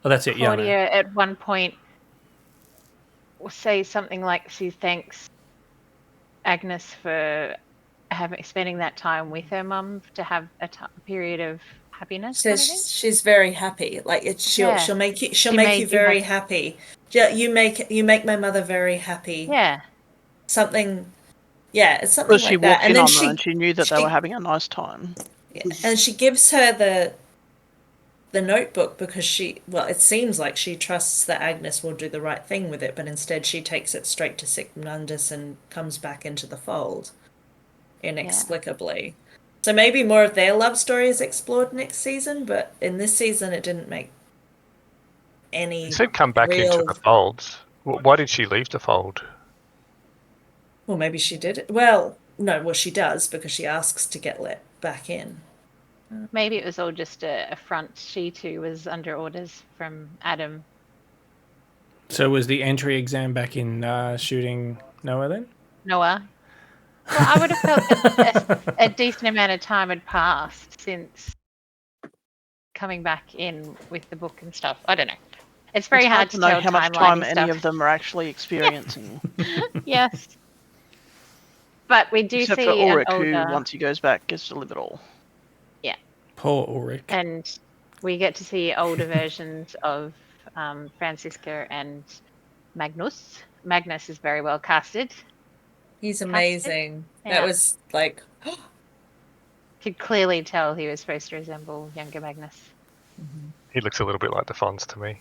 that's it,
Claudia
Yana.
at one point say something like she thanks Agnes for spending that time with her mum to have a period of happiness.
Says she's very happy. Like she'll make you
She
make
made
you very happy. You make my mother very happy.
Yeah.
Something. Yeah, it's something
Because
like
she
that.
walked in on them and she knew that they were having a nice time.
Yeah, and she gives her the notebook because it seems like she trusts that Agnes will do the right thing with it, but instead she takes it straight to Sigmundus and comes back into the fold inexplicably. So maybe more of their love story is explored next season, but in this season it didn't make any.
You said come back into the folds. Why did she leave the fold?
Well, maybe she did. Well, no, well she does because she asks to get let back in.
Maybe it was all just a front. She too was under orders from Adam.
So was the entry exam back in shooting Noah then?
Noah. Well, I would have felt a decent amount of time had passed since coming back in with the book and stuff. I don't know. It's very hard to
know
tell
how much time any of them are actually experiencing.
Yes. But we do
Except
see
for Ulrich,
an older...
who, once he goes back, gets to live it all.
Yeah.
Poor Ulrich.
And we get to see older versions of Franziska and Magnus. Magnus is very well casted.
He's amazing.
Yeah.
That was like...
Could clearly tell he was supposed to resemble younger Magnus.
He looks a little bit like the Fonz to me.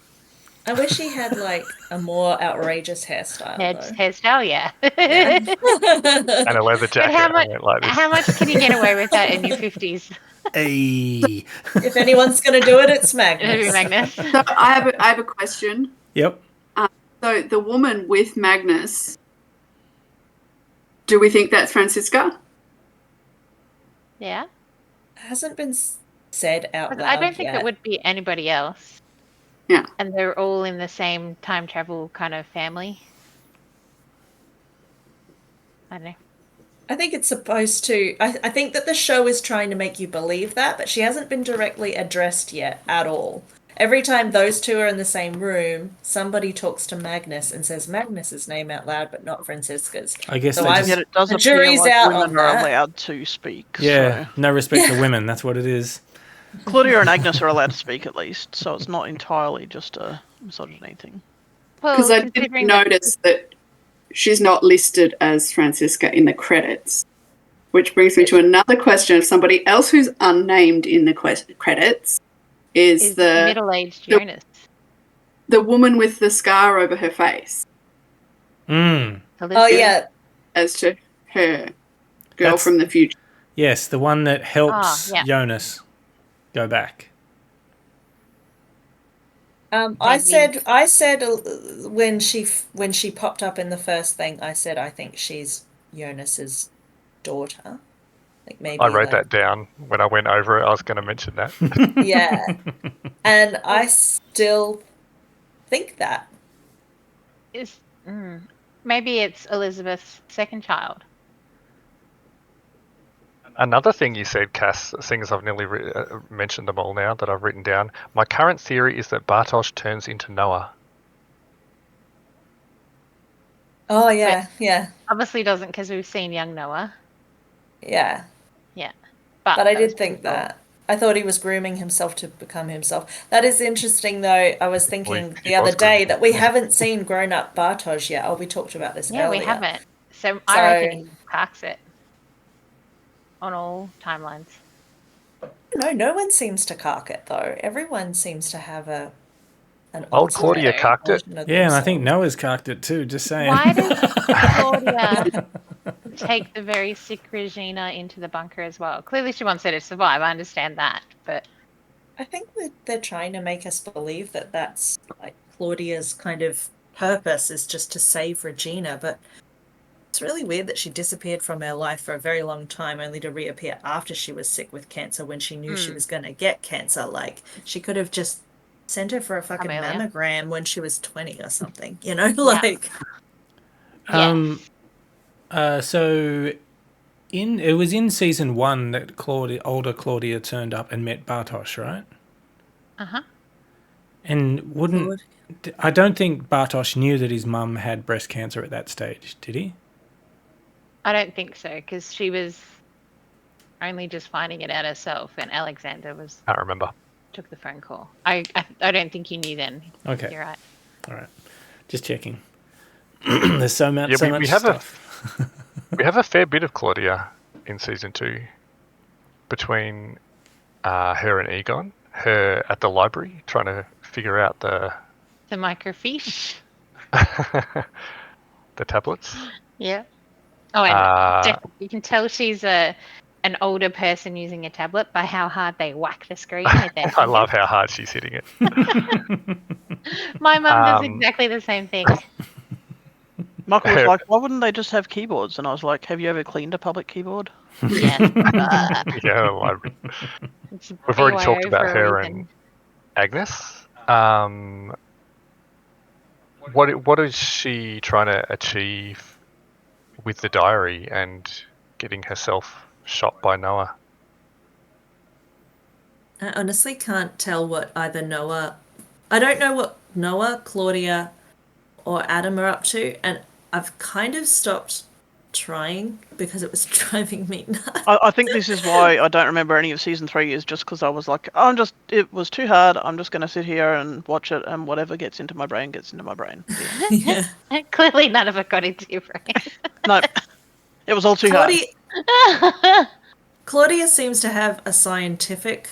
I wish he had like a more outrageous hairstyle.
Hairstyle, yeah.
And a leather jacket.
How much can you get away with that in your 50s?
Hey.
If anyone's going to do it, it's Magnus.
It'll be Magnus.
So I have a question.
Yep.
So the woman with Magnus, do we think that's Franziska?
Yeah.
It hasn't been said out loud
I don't think
yet.
it would be anybody else.
Yeah.
And they're all in the same time travel kind of family. I don't know.
I think it's supposed to... I think that the show is trying to make you believe that, but she hasn't been directly addressed yet at all. Every time those two are in the same room, somebody talks to Magnus and says Magnus's name out loud, but not Franziska's.
I guess
so
it does
the
appear
jury's
like
out
women
on
are
that.
allowed to speak.
Yeah,
so.
no respect for women, that's what it is.
Claudia and Agnes are allowed to speak at least, so it's not entirely just a misogyny thing.
Because I did notice that she's not listed as Franziska in the credits, which brings me to another question of somebody else who's unnamed in the credits. Is the
middle-aged Jonas.
The woman with the scar over her face.
Oh, yeah.
As to her girl from the future.
Yes, the one that helps Jonas go back.
I said when she popped up in the first thing, I said I think she's Jonas's daughter. Like maybe
I wrote that down when I went over it. I was going to mention that.
Yeah, and I still think that
maybe it's Elizabeth's second child.
Another thing you said, Cass, seeing as I've nearly mentioned them all now that I've written down, my current theory is that Bartosz turns into Noah.
Oh, yeah, yeah.
Obviously doesn't because we've seen young Noah.
Yeah.
Yeah.
But I did think that. I thought he was grooming himself to become himself. That is interesting, though. I was thinking the other day that we haven't seen grown-up Bartosz yet. Oh, we talked about this earlier.
Yeah, we haven't. So I reckon he parks it on all timelines.
No one seems to cark it, though. Everyone seems to have an
old Claudia carked it.
Yeah, and I think Noah's carked it too, just saying.
Why does Claudia take the very sick Regina into the bunker as well? Clearly she wants her to survive, I understand that, but...
I think that they're trying to make us believe that that's like Claudia's kind of purpose is just to save Regina, but it's really weird that she disappeared from her life for a very long time only to reappear after she was sick with cancer when she knew she was going to get cancer. Like, she could have just sent her for a fucking mammogram when she was 20 or something, you know? Like...
So it was in season 1 that older Claudia turned up and met Bartosz, right?
Uh-huh.
And I don't think Bartosz knew that his mum had breast cancer at that stage, did he?
I don't think so, because she was only just finding it out herself, and Alexander
Can't remember.
took the phone call. I don't think you knew then.
Okay.
You're right.
All right. Just checking. There's so much,
we have
stuff.
we have a fair bit of Claudia in season 2 between her and Egon. Her at the library trying to figure out the
microfiche.
the tablets.
Yeah. Oh, and you can tell she's an older person using a tablet by how hard they whack the screen with their
I love how hard she's hitting it.
My mum does exactly the same thing.
Michael was like, why wouldn't they just have keyboards? And I was like, have you ever cleaned a public keyboard?
Yeah.
Yeah, the library. We've already talked about her and Agnes. What is she trying to achieve with the diary and getting herself shot by Noah?
I honestly can't tell what either Noah... I don't know what Noah, Claudia, or Adam are up to, and I've kind of stopped trying because it was driving me nuts.
I think this is why I don't remember any of season 3, is just because I was like, it was too hard. I'm just going to sit here and watch it, and whatever gets into my brain gets into my brain.
Yeah.
Clearly none of it got into your brain.
No, it was all too hard.
Claudia seems to have a scientific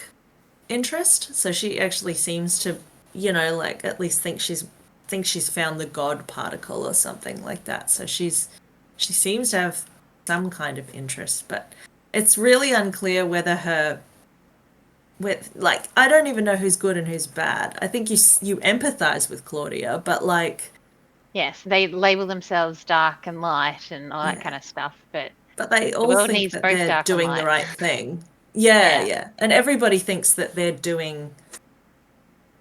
interest, so she actually seems to, like at least think she's found the God particle or something like that. So she seems to have some kind of interest, but it's really unclear whether I don't even know who's good and who's bad. I think you empathize with Claudia, but
yes, they label themselves dark and light and all that kind of stuff, but
they all think that they're doing the right thing. Yeah. And everybody thinks that they're doing...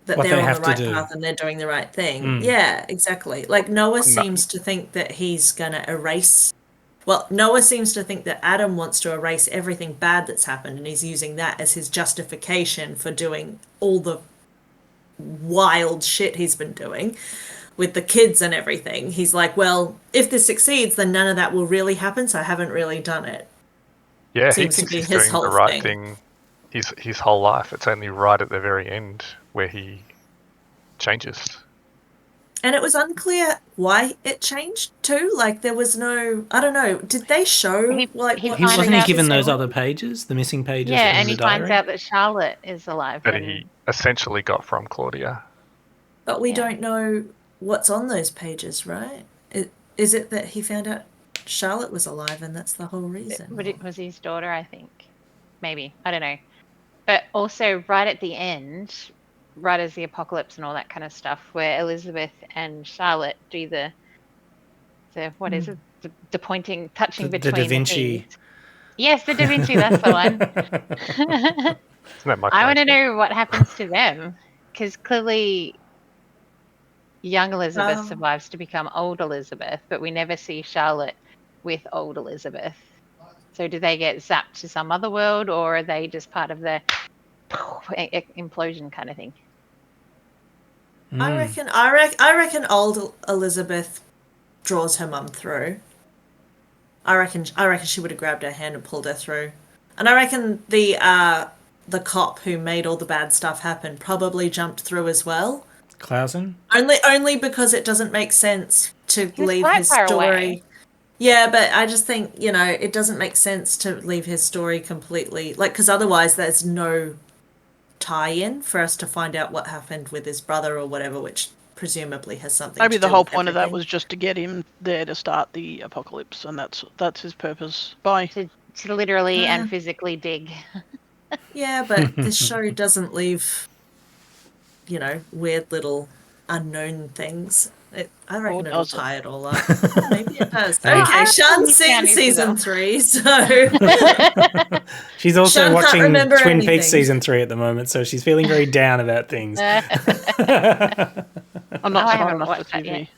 that they're on the right path and they're doing the right thing. Yeah, exactly. Like Noah seems to think that he's going to erase... Well, Noah seems to think that Adam wants to erase everything bad that's happened, and he's using that as his justification for doing all the wild shit he's been doing with the kids and everything. He's like, well, if this succeeds, then none of that will really happen, so I haven't really done it.
Yeah, he thinks he's doing the right thing his whole life. It's only right at the very end where he changes.
And it was unclear why it changed too. Like there was no, I don't know. Did they show
he wasn't given those other pages, the missing pages?
Yeah, and he finds out that Charlotte is alive.
That he essentially got from Claudia.
But we don't know what's on those pages, right? Is it that he found out Charlotte was alive and that's the whole reason?
It was his daughter, I think. Maybe. I don't know. But also right at the end, right as the apocalypse and all that kind of stuff, where Elizabeth and Charlotte do the what is it? The pointing, touching between
the Da Vinci.
Yes, the Da Vinci, that's the one. I want to know what happens to them, because clearly young Elizabeth survives to become old Elizabeth, but we never see Charlotte with old Elizabeth. So do they get zapped to some other world, or are they just part of the implosion kind of thing?
I reckon old Elizabeth draws her mum through. I reckon she would have grabbed her hand and pulled her through. And I reckon the cop who made all the bad stuff happen probably jumped through as well.
Clausen?
Only because it doesn't make sense to leave his story. Away. Yeah, but I just think, it doesn't make sense to leave his story completely, because otherwise there's no tie-in for us to find out what happened with his brother or whatever, which presumably has something
Maybe
to do
the whole
with
point
everything.
of that was just to get him there to start the apocalypse, and that's his purpose. Bye.
To literally and physically dig.
Yeah, but this show doesn't leave, weird little unknown things. I reckon it'll tie it all up. Maybe it does. Okay, Sean's seen season 3, so...
She's also
Sean
watching Twin
anything.
Peaks season 3 at the moment, so she's feeling very down about things.
I'm not smart enough for TV.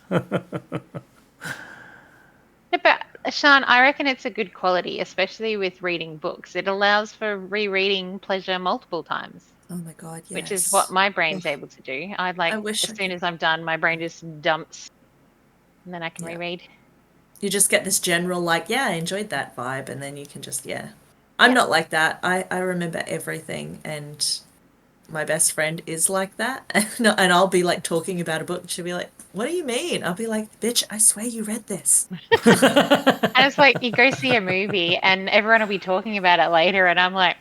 But Sean, I reckon it's a good quality, especially with reading books. It allows for rereading pleasure multiple times.
Oh my god, yes.
Which is what my brain's able to do. As soon as I'm done, my brain just dumps, and then I can reread.
You just get this general, I enjoyed that vibe, and then you can just, I'm not like that. I remember everything, and my best friend is like that. And I'll be like talking about a book, and she'll be like, "What do you mean?" I'll be like, "Bitch, I swear you read this."
And it's like you go see a movie and everyone will be talking about it later, and I'm like,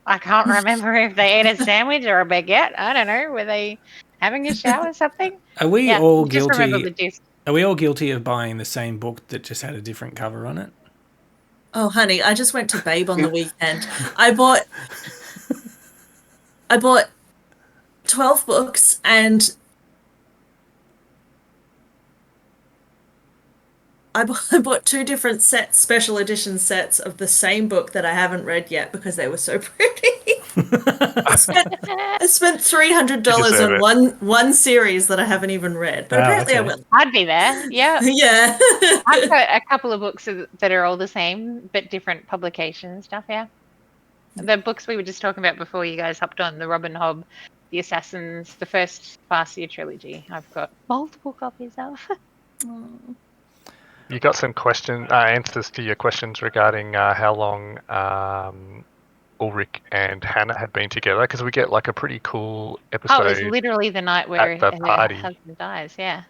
I can't remember if they ate a sandwich or a baguette. I don't know. Were they having a shower or something?
Are we
Yeah,
all
just remember
guilty?
the gist.
Are we all guilty of buying the same book that just had a different cover on it?
Oh, honey, I just went to Babe on the weekend. I bought 12 books, and I bought 2 different sets, special edition sets of the same book that I haven't read yet because they were so pretty. I spent $300
deserve
on
it.
one series that I haven't even read, but apparently I
okay.
will.
I'd be there. Yeah.
Yeah.
I've got a couple of books that are all the same, but different publication and stuff, yeah. The books we were just talking about before you guys hopped on, the Robin Hobb, the Assassins, the first Farseer trilogy, I've got multiple copies of.
You got some answers to your questions regarding how long Ulrich and Hannah had been together, because we get like a pretty cool episode.
Oh, it was literally the night where
at the
her
party.
husband dies, yeah.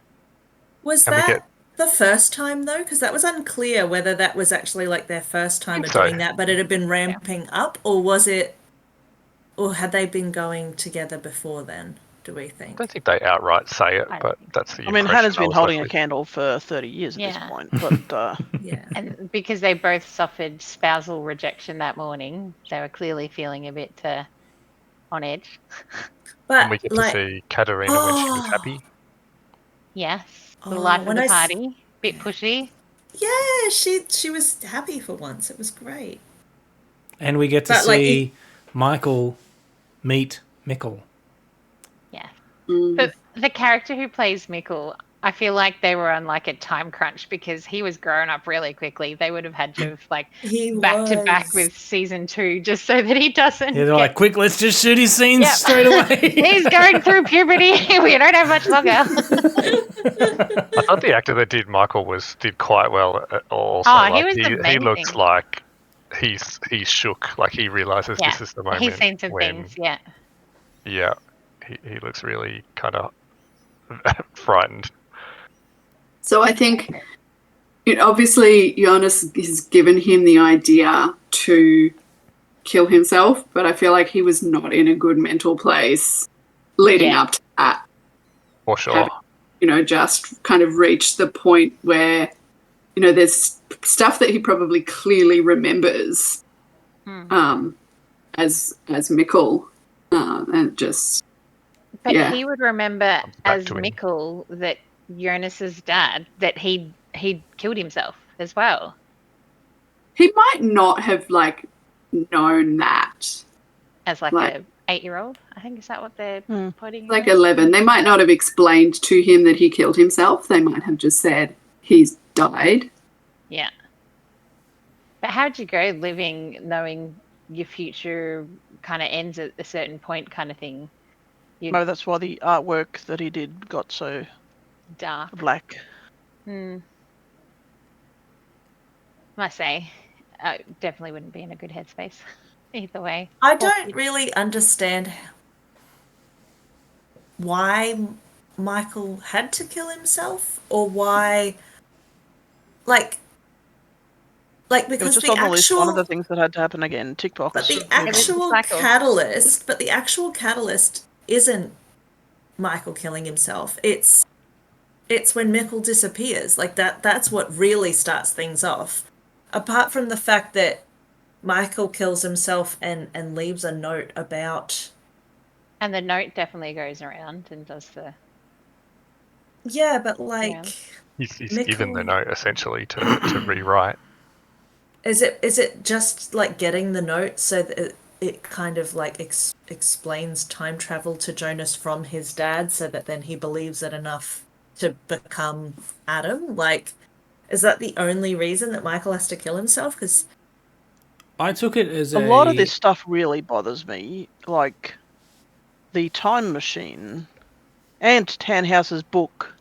Was
And we
that
get-
the first time, though? Because that was unclear whether that was actually like their first time of
so.
doing that, but it had been ramping up, or was it, or had they been going together before then, do we
I
think?
don't think they outright say it,
I
but
don't
that's the
I mean,
impression
Hannah's
I
been
was
holding
left
a
with.
candle for 30 years at this
Yeah.
point, but
Yeah.
And because they both suffered spousal rejection that morning, they were clearly feeling a bit on edge.
And we
But
get to
like,
see Katharina when she was happy.
Yes, the
Oh,
life of
when
the
I s-
party, bit pushy.
yeah, she was happy for once. It was great.
And we get to
But, like,
see Michael meet Mikkel.
Yeah.
Mm.
But the character who plays Mikkel, I feel like they were on like a time crunch because he was growing up really quickly. They would have had to have like
He
back to back
was.
with season 2 just so that he doesn't
Yeah, they're
get...
like, quick, let's just shoot his scenes
Yep.
straight away.
He's going through puberty. We don't have much longer.
I thought the actor that did Michael did quite well. Also,
Oh, he
like,
was
he
amazing.
looks like he's shook, like he realizes
Yeah,
this is the moment.
he's seen some
when,
things, yeah.
Yeah, he looks really kind of frightened.
So I think, obviously, Jonas has given him the idea to kill himself, but I feel like he was not in a good mental place leading
Yeah.
up to that.
For sure.
Just kind of reached the point where, there's stuff that he probably clearly remembers as Mikkel, and just...
But
Yeah.
he would remember
back
as
to him.
Mikkel that Jonas's dad, that he'd killed himself as well.
He might not have, known that.
As like
Like-
a 8-year-old, I think. Is that what they're putting?
Like
there?
11. They might not have explained to him that he killed himself. They might have just said he's died.
Yeah. But how'd you go living knowing your future kind of ends at a certain point kind of thing?
maybe that's why the artwork that he did got so
Dark.
black.
Must say, I definitely wouldn't be in a good headspace either way.
I don't really understand why Michael had to kill himself, or why, like
It was
because
just
the
on the list. One of the
actual,
things that had to happen again. TikTok.
but the
was a
actual
cycle.
catalyst, isn't Michael killing himself. It's when Mikkel disappears. Like that's what really starts things off. Apart from the fact that Michael kills himself and leaves a note about...
And the note definitely goes around and does the...
Yeah, but like...
He's
Mikkel-
given the note essentially to rewrite.
Is it just like getting the note so that it kind of like explains time travel to Jonas from his dad, so that then he believes it enough to become Adam? Like, is that the only reason that Michael has to kill himself? Because
I took it as
A lot of this stuff really bothers me, like the time machine and Tannhouse's book.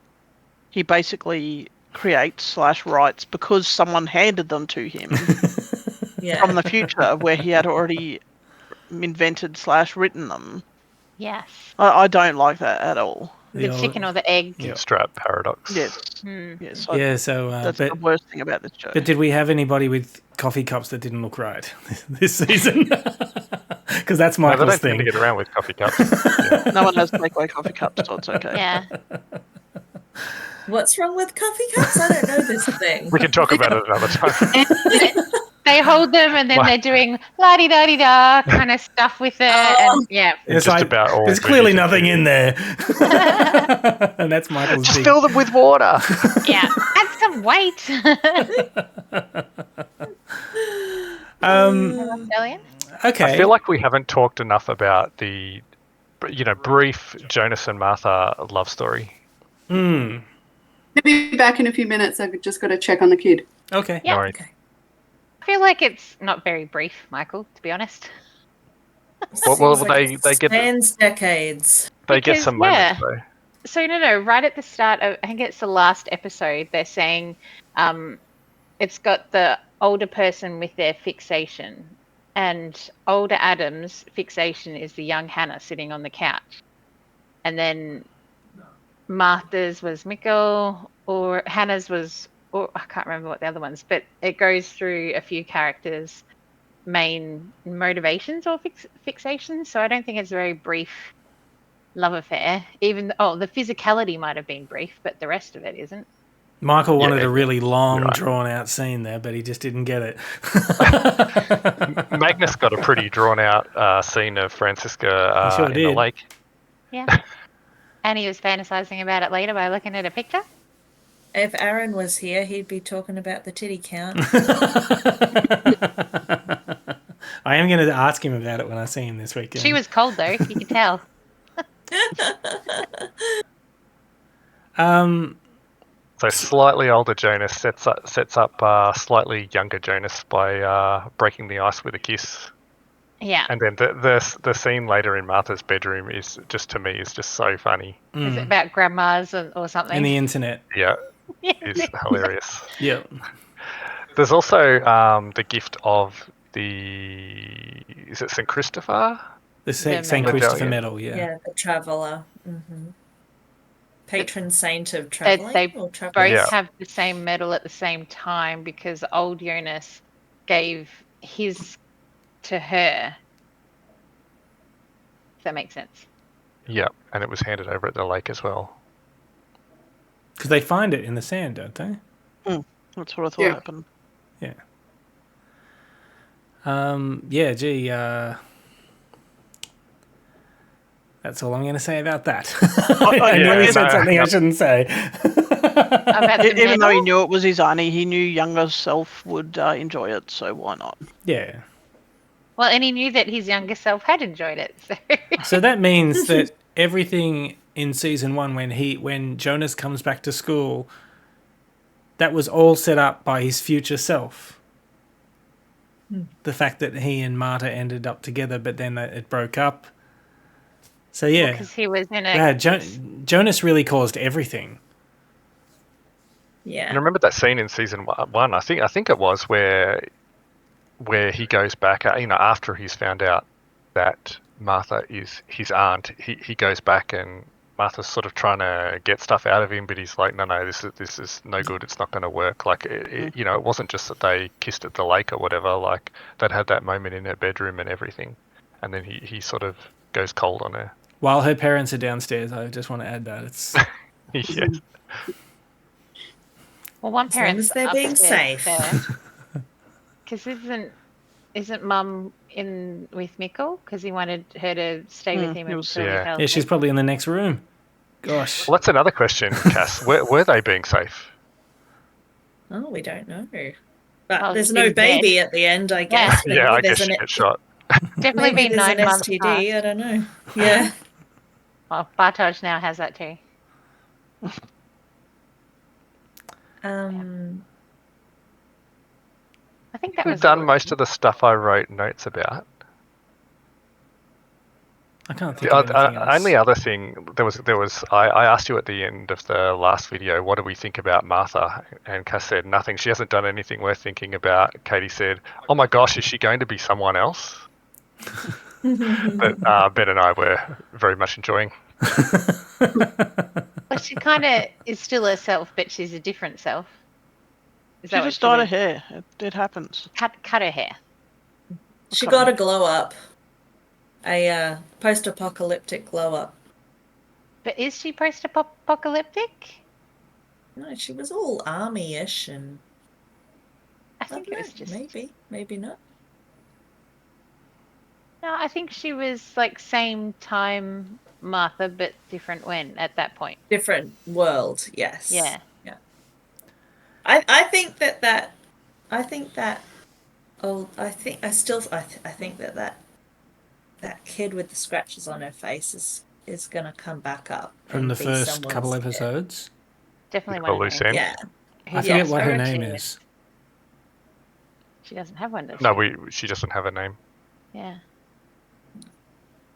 He basically creates / writes because someone handed them to him.
Yeah.
from the future where he had already invented / written them.
Yes.
I don't like that at all.
The
old-
chicken or the egg.
Yeah.
Bootstrap paradox.
Yes.
Hmm.
Yes.
Yeah, so
That's the worst thing about this show.
but did we have anybody with coffee cups that didn't look right this season? Because that's
No, they
Michael's
don't tend to
thing.
get around with coffee cups. Yeah.
No one has takeaway coffee cups, so it's okay.
Yeah.
What's wrong with coffee cups? I don't know this thing.
We can talk about it another time.
They hold them and then they're doing la-di-da-di-da kind of stuff with it. And yeah.
It's
Just
like,
about all
there's clearly
movies and
nothing in there. And that's Michael's
Just
thing.
fill them with water.
Yeah. Add some weight. Australian?
Okay.
I feel like we haven't talked enough about the, brief Jonas and Martha love story.
Hmm.
He'll be back in a few minutes. I've just got to check on the kid.
Okay.
Yeah.
No worries.
Okay.
I feel like it's not very brief, Michael, to be honest.
Well,
Seems
they
it
get
spans decades.
they get
Because,
some
yeah.
moments though.
So no, right at the start of, I think it's the last episode, they're saying it's got the older person with their fixation, and older Adam's fixation is the young Hannah sitting on the couch, and then Martha's was Mikkel, or Hannah's was, or I can't remember what the other ones, but it goes through a few characters' main motivations or fixations. So I don't think it's a very brief love affair. Even the physicality might have been brief, but the rest of it isn't.
Michael wanted
Yeah,
a really long,
right.
drawn-out scene there, but he just didn't get it.
Magnus got a pretty drawn-out scene of Francisca
He sure
in the
did.
lake.
Yeah. And he was fantasizing about it later by looking at a picture.
If Aaron was here, he'd be talking about the titty count.
I am going to ask him about it when I see him this weekend.
She was cold though, you could tell.
So slightly older Jonas sets up slightly younger Jonas by breaking the ice with a kiss.
Yeah.
And then the scene later in Martha's bedroom is just, to me, is just so funny.
Is it about grandmas or something?
And the internet.
Yeah, it's hilarious.
Yeah.
There's also the gift of is it St. Christopher?
The St.
medal.
Christopher
Yeah.
medal, yeah.
Yeah, the traveller. Patron saint of travelling.
They
or
both
travelling.
Yeah.
have the same medal at the same time because old Jonas gave his to her. If that makes sense.
Yeah, and it was handed over at the lake as well.
Because they find it in the sand, don't they?
That's what I thought
Yeah.
happened.
Yeah. Yeah, gee, that's all I'm going to say about that. I nearly said something I shouldn't say.
About the
Even though he
medal?
knew it was his auntie, he knew younger self would enjoy it, so why not?
Yeah.
Well, and he knew that his younger self had enjoyed it. So.
So that means that everything in season 1, when Jonas comes back to school, that was all set up by his future self. The fact that he and Martha ended up together, but then it broke up. So yeah,
Because he was in a...
yeah, Jonas really caused everything.
Yeah.
And remember that scene in season 1? I think it was where he goes back, after he's found out that Martha is his aunt. He goes back and Martha's sort of trying to get stuff out of him, but he's like, no, this is no good. It's not going to work. Like, it wasn't just that they kissed at the lake or whatever. Like, they'd had that moment in her bedroom and everything, and then he sort of goes cold on her.
While her parents are downstairs, I just want to add that it's
Yeah.
Well, one
As long
parent's
as they're being
upstairs
safe.
Because isn't Mum in with Mikkel? Because he wanted her to stay with him
it
until
was-
he
yeah.
fell
yeah, she's
asleep.
probably in the next room. Gosh,
Well, that's another question, Cass. Were they being safe?
Oh, we don't know. But
Oh,
there's
she's
no baby
dead.
at the end, I guess. Maybe
Yeah, I
there's
guess she
an
gets shot.
Definitely
maybe
been
there's
9
an
months
STD.
past.
I don't know. Yeah.
Well, Bartosz now has that too. I think that
We've
was
done
all.
most of the stuff I wrote notes about.
I can't think of anything else.
Only other thing there was. I asked you at the end of the last video, what do we think about Martha? And Cass said nothing. She hasn't done anything worth thinking about. Katie said, "Oh my gosh, is she going to be someone else?" But Ben and I were very much enjoying.
Well, she kind of is still herself, but she's a different self. Is
She
that what
just dyed her
did?
hair. It happens.
Cut her hair.
She got a glow up. A post-apocalyptic glow up.
But is she post-apocalyptic?
No, she was all army-ish and...
I think it was just...
Maybe not.
No, I think she was like same time Martha, but different when at that point.
Different world, yes.
Yeah.
I think that that kid with the scratches on her face is gonna come back up
From the first couple episodes.
Definitely
Nicole
one of them.
Lucen.
Yeah.
I forget what her name is.
She doesn't have one, does she?
No, she doesn't have a name.
Yeah.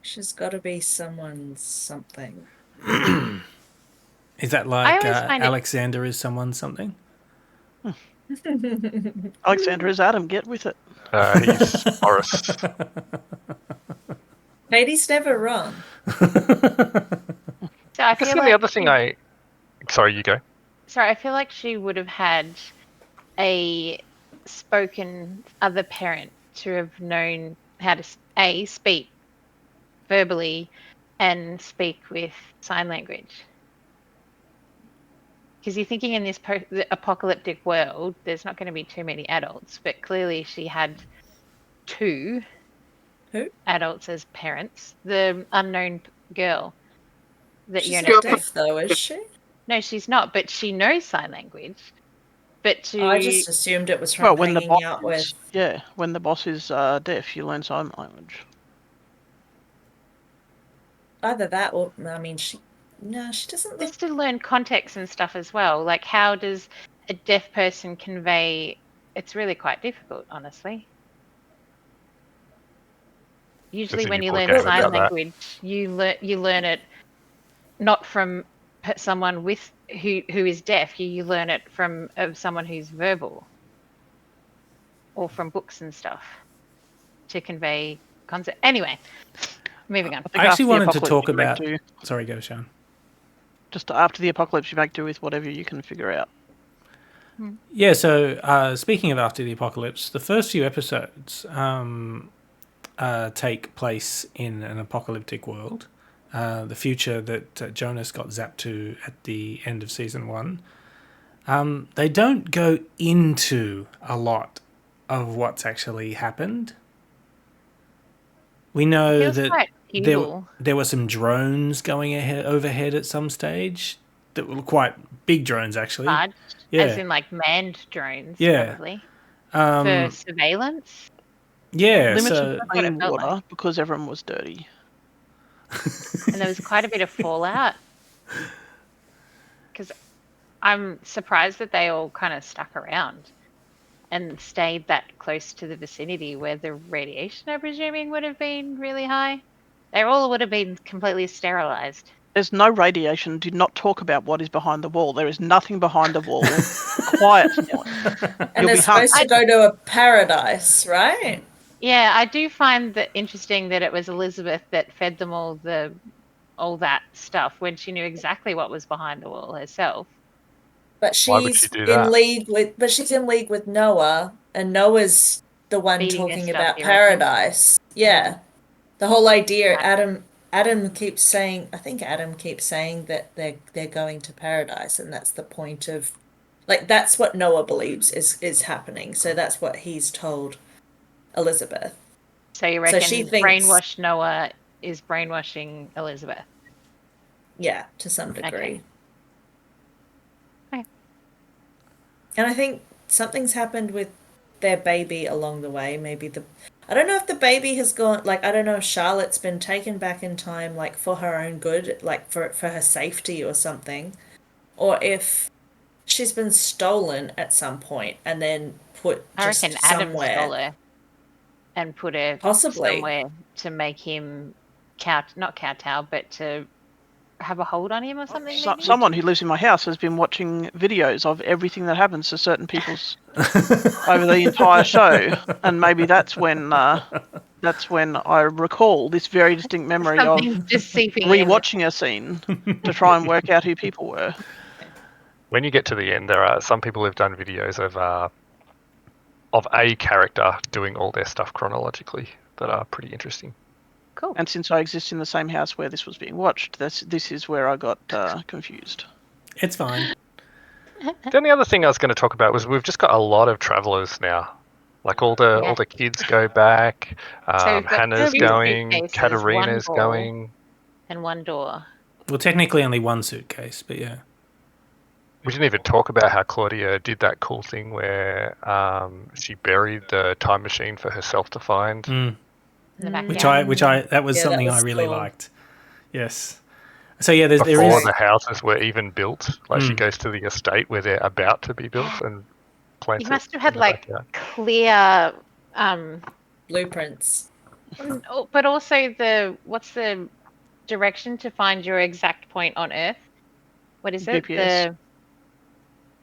She's got to be someone's something.
Is that like Alexander is someone something?
Alexander is Adam. Get with it.
He's Boris.
Katie's never wrong.
So I feel like
the other thing Sorry, you go.
Sorry, I feel like she would have had a spoken other parent to have known how to speak verbally and speak with sign language. Because you're thinking in this apocalyptic world, there's not going to be too many adults, but clearly she had two adults as parents. The unknown girl that
she's not deaf, though, is she?
No, she's not, but she knows sign language. But
I just assumed it was from hanging out with...
Yeah, when the boss is deaf, you learn sign language.
Either that or, I mean, she doesn't...
Just to learn context and stuff as well. Like, how does a deaf person convey... It's really quite difficult, honestly. Usually when you learn sign language, you learn it not from someone with who is deaf. You learn it from someone who's verbal, or from books and stuff to convey concept. Anyway, moving on.
I actually wanted to talk about. Sorry, go, Sean.
Just after the apocalypse, you make do with whatever you can figure out.
Yeah. So speaking of after the apocalypse, the first few episodes take place in an apocalyptic world. The future that Jonas got zapped to at the end of season 1. They don't go into a lot of what's actually happened. We know that there were some drones going overhead at some stage that were quite big drones, actually.
Large, as in like manned drones, probably. For surveillance.
Yeah,
limited clean water because everyone was dirty.
And there was quite a bit of fallout. Because I'm surprised that they all kind of stuck around and stayed that close to the vicinity where the radiation, I'm presuming, would have been really high. They all would have been completely sterilized.
There's no radiation. Do not talk about what is behind the wall. There is nothing behind the wall. Quiet.
And they're supposed to go to a paradise, right?
Yeah, I do find that interesting that it was Elizabeth that fed them all that stuff when she knew exactly what was behind the wall herself.
But she's in league with Noah, and Noah's the one talking about paradise. Yeah. The whole idea, Adam keeps saying that they're going to paradise, and that's the point of, like, that's what Noah believes is happening. So that's what he's told Elizabeth.
So you reckon brainwashed Noah is brainwashing Elizabeth?
Yeah, to some degree.
Okay.
And I think something's happened with their baby along the way. Maybe I don't know if the baby has gone, like, I don't know if Charlotte's been taken back in time, like, for her own good, like, for her safety or something. Or if she's been stolen at some point and then put just somewhere.
Adam stole her and put her somewhere to make him not kowtow, but to have a hold on him or something. Maybe?
Someone who lives in my house has been watching videos of everything that happens to certain people's over the entire show, and maybe that's when I recall this very distinct memory
Something's
of
just seeping in.
rewatching a scene to try and work out who people were.
When you get to the end, there are some people who've done videos of a character doing all their stuff chronologically that are pretty interesting.
Cool.
And since I exist in the same house where this was being watched, this is where I got confused.
It's fine.
The only other thing I was going to talk about was we've just got a lot of travellers now. Like all the kids go back.
So we've got
Hannah's
2
going.
suitcases,
Katarina's
1 ball,
going.
and 1 door.
Well, technically only 1 suitcase, but yeah.
We didn't even talk about how Claudia did that cool thing where she buried the time machine for herself to find.
Mm.
In the back
That was something
that was
I really
cool.
liked. Yes. So yeah, there
Before
is
the houses were even built. Like she goes to the estate where they're about to be built and plants
You
it
must have had
in the
like
backyard.
clear,
Blueprints.
but also what's the direction to find your exact point on Earth? What is it?
GPS.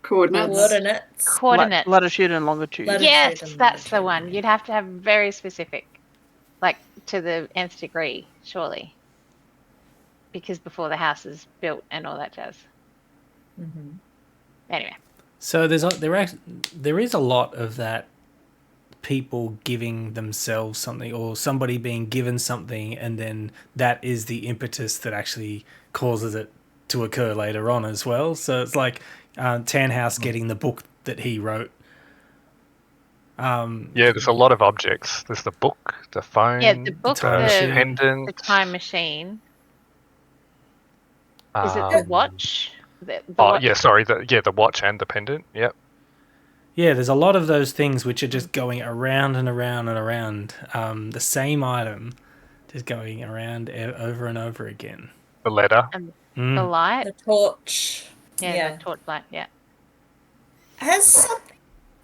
Coordinates.
Coordinates.
Latitude and longitude.
Latitude.
Yes,
and
that's the
longitude,
one.
yeah.
You'd have to have very specific, like to the nth degree, surely. Because before the house is built and all that jazz.
Mhm.
Anyway.
So there is a lot of that, people giving themselves something or somebody being given something, and then that is the impetus that actually causes it to occur later on as well. So it's like Tannhaus getting the book that he wrote.
Yeah, there's a lot of objects. There's the book, the phone,
Yeah, the book,
time machine.
pendant.
the time machine. Is it the watch? The watch?
Yeah, sorry. The watch and the pendant. Yep.
Yeah, there's a lot of those things which are just going around and around and around. The same item, just going around over and over again.
The letter.
And the light?
The torch.
Yeah, the torch light, yeah.
Has something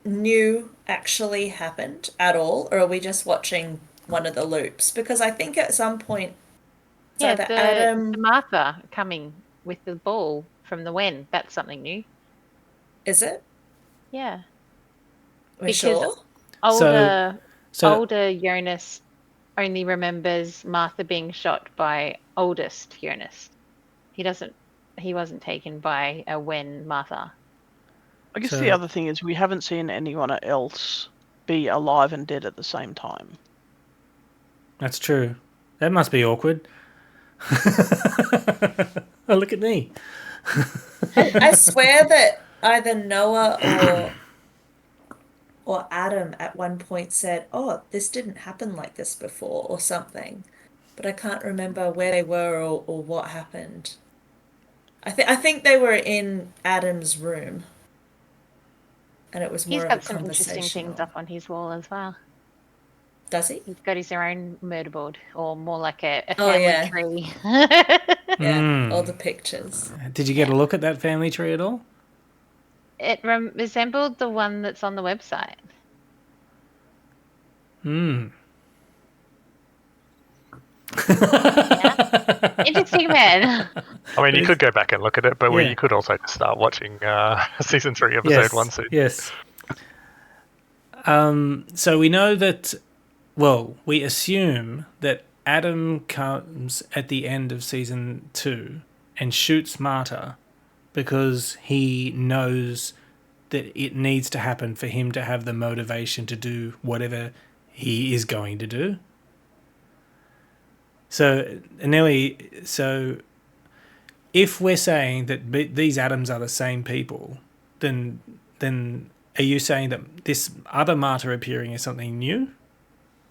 new actually happened at all, or are we just watching one of the loops? Because I think at some point,
Yeah,
the
the
Adam
Martha coming with the ball from the Wen. That's something new.
is it?
Yeah.
We're
Because
sure.
Older
So
Jonas only remembers Martha being shot by oldest Jonas. He wasn't taken by a Wen Martha.
I guess
So-
the other thing is we haven't seen anyone else be alive and dead at the same time.
that's true. That must be awkward. Oh, look at me.
I swear that either Noah or Adam at one point said, "Oh, this didn't happen like this before," or something, but I can't remember where they were or what happened. I think they were in Adam's room, and it was more
He's
of a
got some interesting
conversation.
things up on his wall as well.
Does he?
He's got his own murder board, or more like a
Oh,
family
yeah.
tree.
Yeah, all the pictures.
Did you get a look at that family tree at all?
It resembled the one that's on the website. Interesting, man.
I mean, you could go back and look at it, but
Yeah.
you could also just start watching season 3, episode 1 soon.
Yes. So we know that, well, we assume that Adam comes at the end of season 2 and shoots Marta because he knows that it needs to happen for him to have the motivation to do whatever he is going to do. So, Nelly, if we're saying that these atoms are the same people, then are you saying that this other Marta appearing is something new?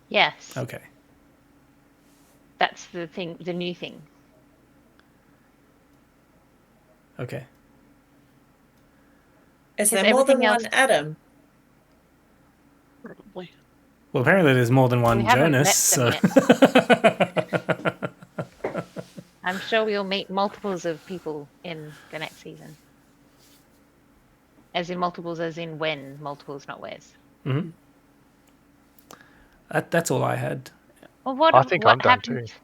Yes,
Okay.
that's the thing, the new thing.
Okay.
Is
Because
there more than
everything
one Adam?
Probably.
Well, apparently there's more than one
We haven't
Jonas.
met
So.
them I'm sure we'll meet multiples of people in the next season. As in multiples, as in when, multiples, not where's.
Mm-hmm. That's all I had.
Well, what
I think I'm done
happened?
too.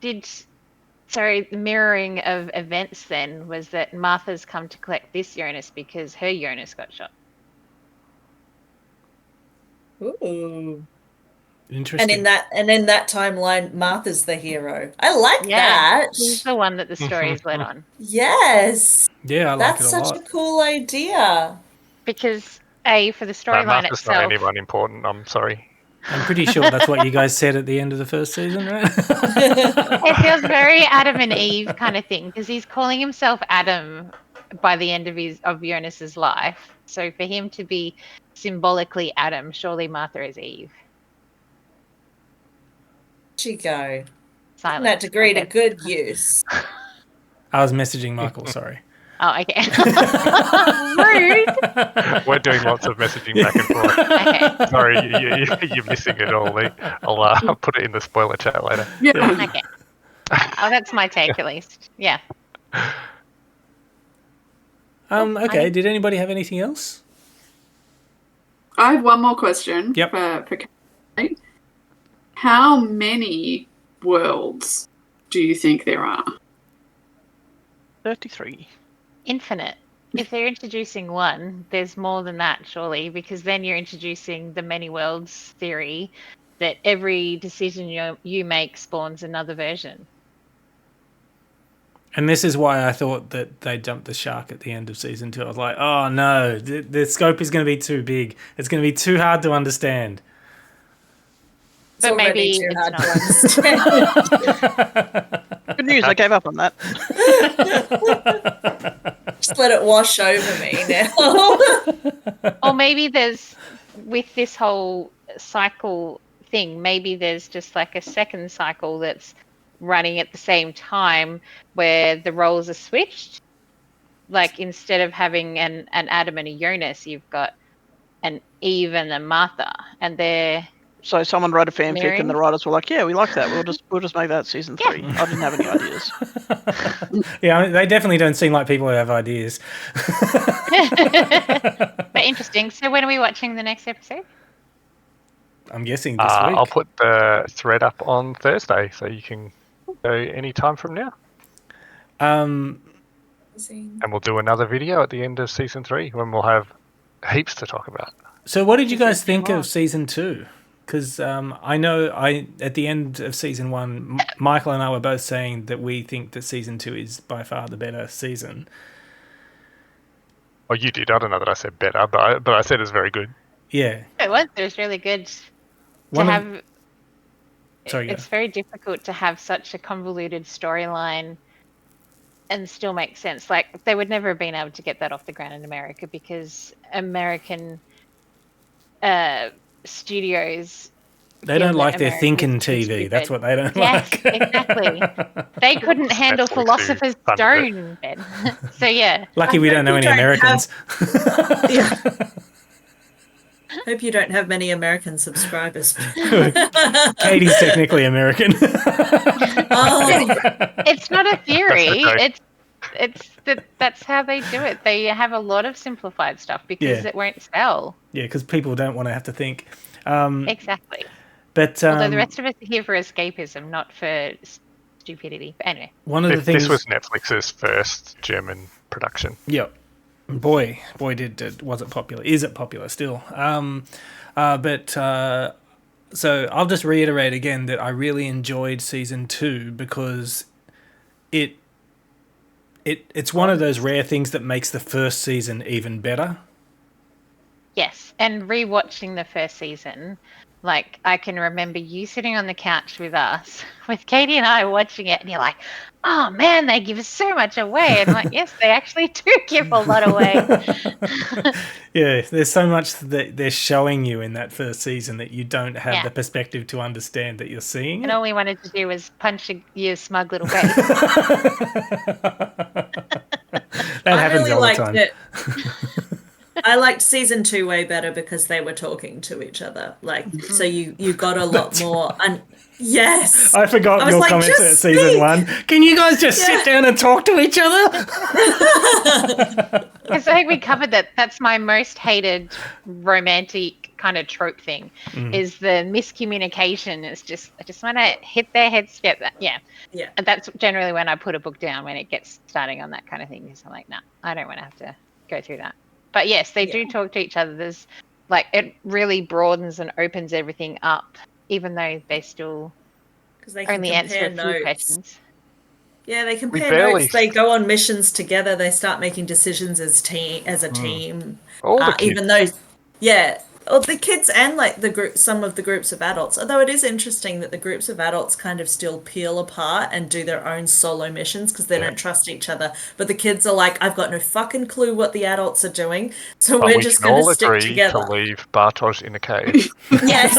the mirroring of events then was that Martha's come to collect this Jonas because her Jonas got shot.
Ooh.
Interesting.
And in that timeline, Martha's the hero. I like that.
She's the one that the story is led on.
Yes.
Yeah, I like
That's
it a
such
lot.
a cool idea.
Because for the storyline
Martha's
itself,
not anyone important. I'm sorry.
I'm pretty sure that's what you guys said at the end of the first season, right?
it feels very Adam and Eve kind of thing because he's calling himself Adam by the end of Jonas's life. So for him to be symbolically Adam, surely Martha is Eve.
You go.
Silence.
That degree
Okay.
to good use.
I was messaging Michael, sorry.
Oh, okay. Rude.
We're doing lots of messaging back and forth.
Okay.
Sorry, you're missing it all. I'll put it in the spoiler chat later.
Yeah.
Okay. Oh, that's my take at least. Yeah.
Okay, did anybody have anything else?
I have one more question
Yep.
for Kate. How many worlds do you think there are?
33.
Infinite. If they're introducing one, there's more than that, surely, because then you're introducing the many worlds theory that every decision you make spawns another version.
And this is why I thought that they jumped the shark at the end of season 2. I was like, oh no, the scope is going to be too big. It's going to be too hard to understand.
It's
But maybe
already too
it's
hard to understand.
Good news, I gave up on that.
Just let it wash over me now.
Or maybe there's, with this whole cycle thing, maybe there's just like a second cycle that's running at the same time where the roles are switched. Like instead of having an Adam and a Jonas, you've got an Eve and a Martha, and they're
So someone wrote a fanfic
Mirroring?
and the writers were like, "Yeah, we like that. We'll just make that season 3." I didn't have any ideas.
Yeah, they definitely don't seem like people who have ideas.
but interesting. So when are we watching the next episode?
I'm guessing this week.
I'll put the thread up on Thursday, so you can go any time from now. And we'll do another video at the end of season 3 when we'll have heaps to talk about.
So what did you guys think of season 2? Because I know at the end of season 1, Michael and I were both saying that we think that season 2 is by far the better season.
Oh, you did. I don't know that I said better, but I said it's very good.
Yeah.
It was really good to
One of-
have.
Sorry,
It's very difficult to have such a convoluted storyline and still make sense. Like they would never have been able to get that off the ground in America because American studios.
They don't
feel
like
that
their
America
thinking
is too
TV.
stupid.
That's what they don't
Yes,
like.
exactly. They couldn't handle
Netflix
Philosopher's
who funded
Stone, Ben. So yeah.
Lucky we don't know any
don't
Americans.
Yeah. Hope you don't have many American subscribers.
Katie's technically American.
Oh,
It's not a theory.
That's
That's how they do it. They have a lot of simplified stuff because
Yeah.
it won't sell.
Yeah, because people don't want to have to think.
Exactly.
But
Although the rest of us are here for escapism, not for stupidity. But anyway.
one of the things
This was Netflix's first German production.
Yeah. Boy, was it popular? Is it popular still? So I'll just reiterate again that I really enjoyed season 2 because it's one of those rare things that makes the first season even better.
Yes, and rewatching the first season, like I can remember you sitting on the couch with us, with Katie and I watching it, and you're like, "Oh man, they give so much away." And I'm like, yes, they actually do give a lot away.
Yeah, there's so much that they're showing you in that first season that you don't have
Yeah.
the perspective to understand that you're seeing.
And all we wanted to do was punch your smug little face.
That
I
happens
really
all the
liked
time.
it. I liked season 2 way better because they were talking to each other. Like, so you got a lot more. And yes,
I forgot
I was
your
like,
comments
"Just
at season
speak."
1. Can you guys just sit down and talk to each other?
Because I think we covered that. That's my most hated romantic kind of trope thing, is the miscommunication. It's just, I just want to hit their heads together. Yeah.
Yeah.
And that's generally when I put a book down, when it gets starting on that kind of thing. Because I'm like, no, I don't want to have to go through that. But yes, they do talk to each other. There's like, it really broadens and opens everything up, even though they still
Because they can
only answer a
compare
few
notes.
questions.
Yeah, they compare
barely-
notes. They go on missions together. They start making decisions as a team.
All the kids.
Even though, or the kids and like the group, some of the groups of adults. Although it is interesting that the groups of adults kind of still peel apart and do their own solo missions because they don't trust each other. But the kids are like, I've got no fucking clue what the adults are doing, so
But
we're
we
just
can
going
all
to stick
agree
together.
to leave Bartosz in a cave.
Yes.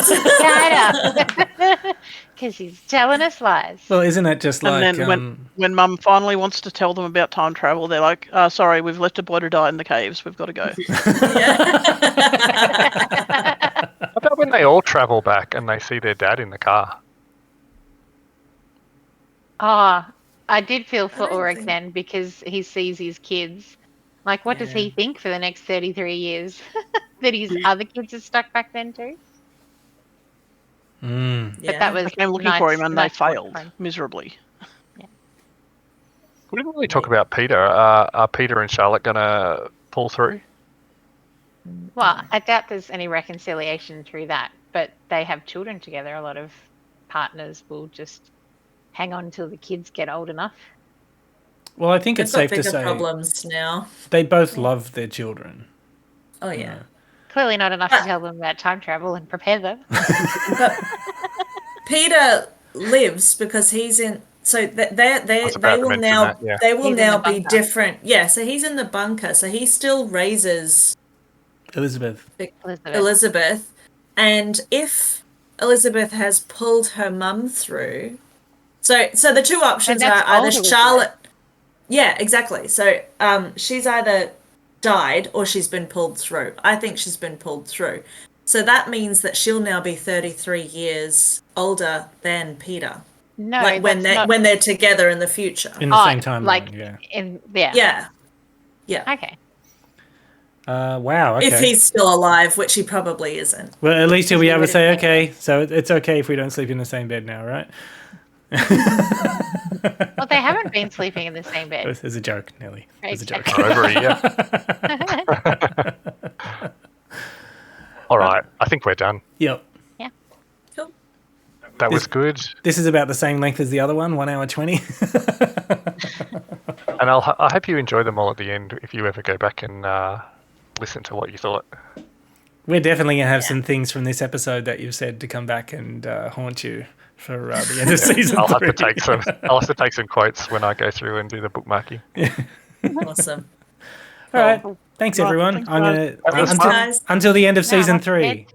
Because he's telling us lies.
Well, isn't it just like...
And then when Mum finally wants to tell them about time travel, they're like, sorry, we've left a boy to die in the caves. We've got to go.
How about when they all travel back and they see their dad in the car?
Oh, I did feel for
don't
Ulrich
think-
then, because he sees his kids. Like, what does he think for the next 33 years? That his other kids are stuck back then too? But that was
They came looking for him and they failed miserably.
We didn't really talk about Peter. Are Peter and Charlotte going to pull through?
Well, I doubt there's any reconciliation through that, but they have children together. A lot of partners will just hang on until the kids get old enough.
Well, I think
They've
it's
got
safe to
bigger
say
problems now.
they both love their children.
Oh yeah.
Clearly not enough to tell them about time travel and prepare them.
But Peter lives because he's in. So they
about to
will
mention
now
that, yeah.
they will
He's in
now
the
be
bunker.
different. Yeah, so he's in the bunker. So he still raises
Elizabeth.
Elizabeth, and if Elizabeth has pulled her mum through, so the two options
And
are
that's
either
old Elizabeth.
Charlotte. Yeah, exactly. So she's either died or she's been pulled through. I think she's been pulled through. So that means that she'll now be 33 years older than Peter.
No,
Like when they're together in the future.
In the same timeline,
like
yeah.
Yeah.
Okay.
Wow, okay.
If he's still alive, which he probably isn't.
Well, at least he'll be able to
would've
say,
been-
okay, so it's okay if we don't sleep in the same bed now, right?
Well, they haven't been sleeping in the same bed.
It was a joke, Nelly. It was a joke.
Okay.
Over a year. All right, I think we're done.
Yep.
Cool.
That was good.
This is about the same length as the other one, 1 hour 20.
And I hope you enjoy them all at the end if you ever go back and listen to what you thought.
We're definitely going to have some things from this episode that you've said to come back and haunt you for the end of season
I'll have
3.
to take some quotes when I go through and do the bookmarking.
Awesome.
All right. Thanks, everyone.
Thanks,
I'm
guys.
going to
Thanks,
guys.
until the end of
No,
season
that's
3.
it.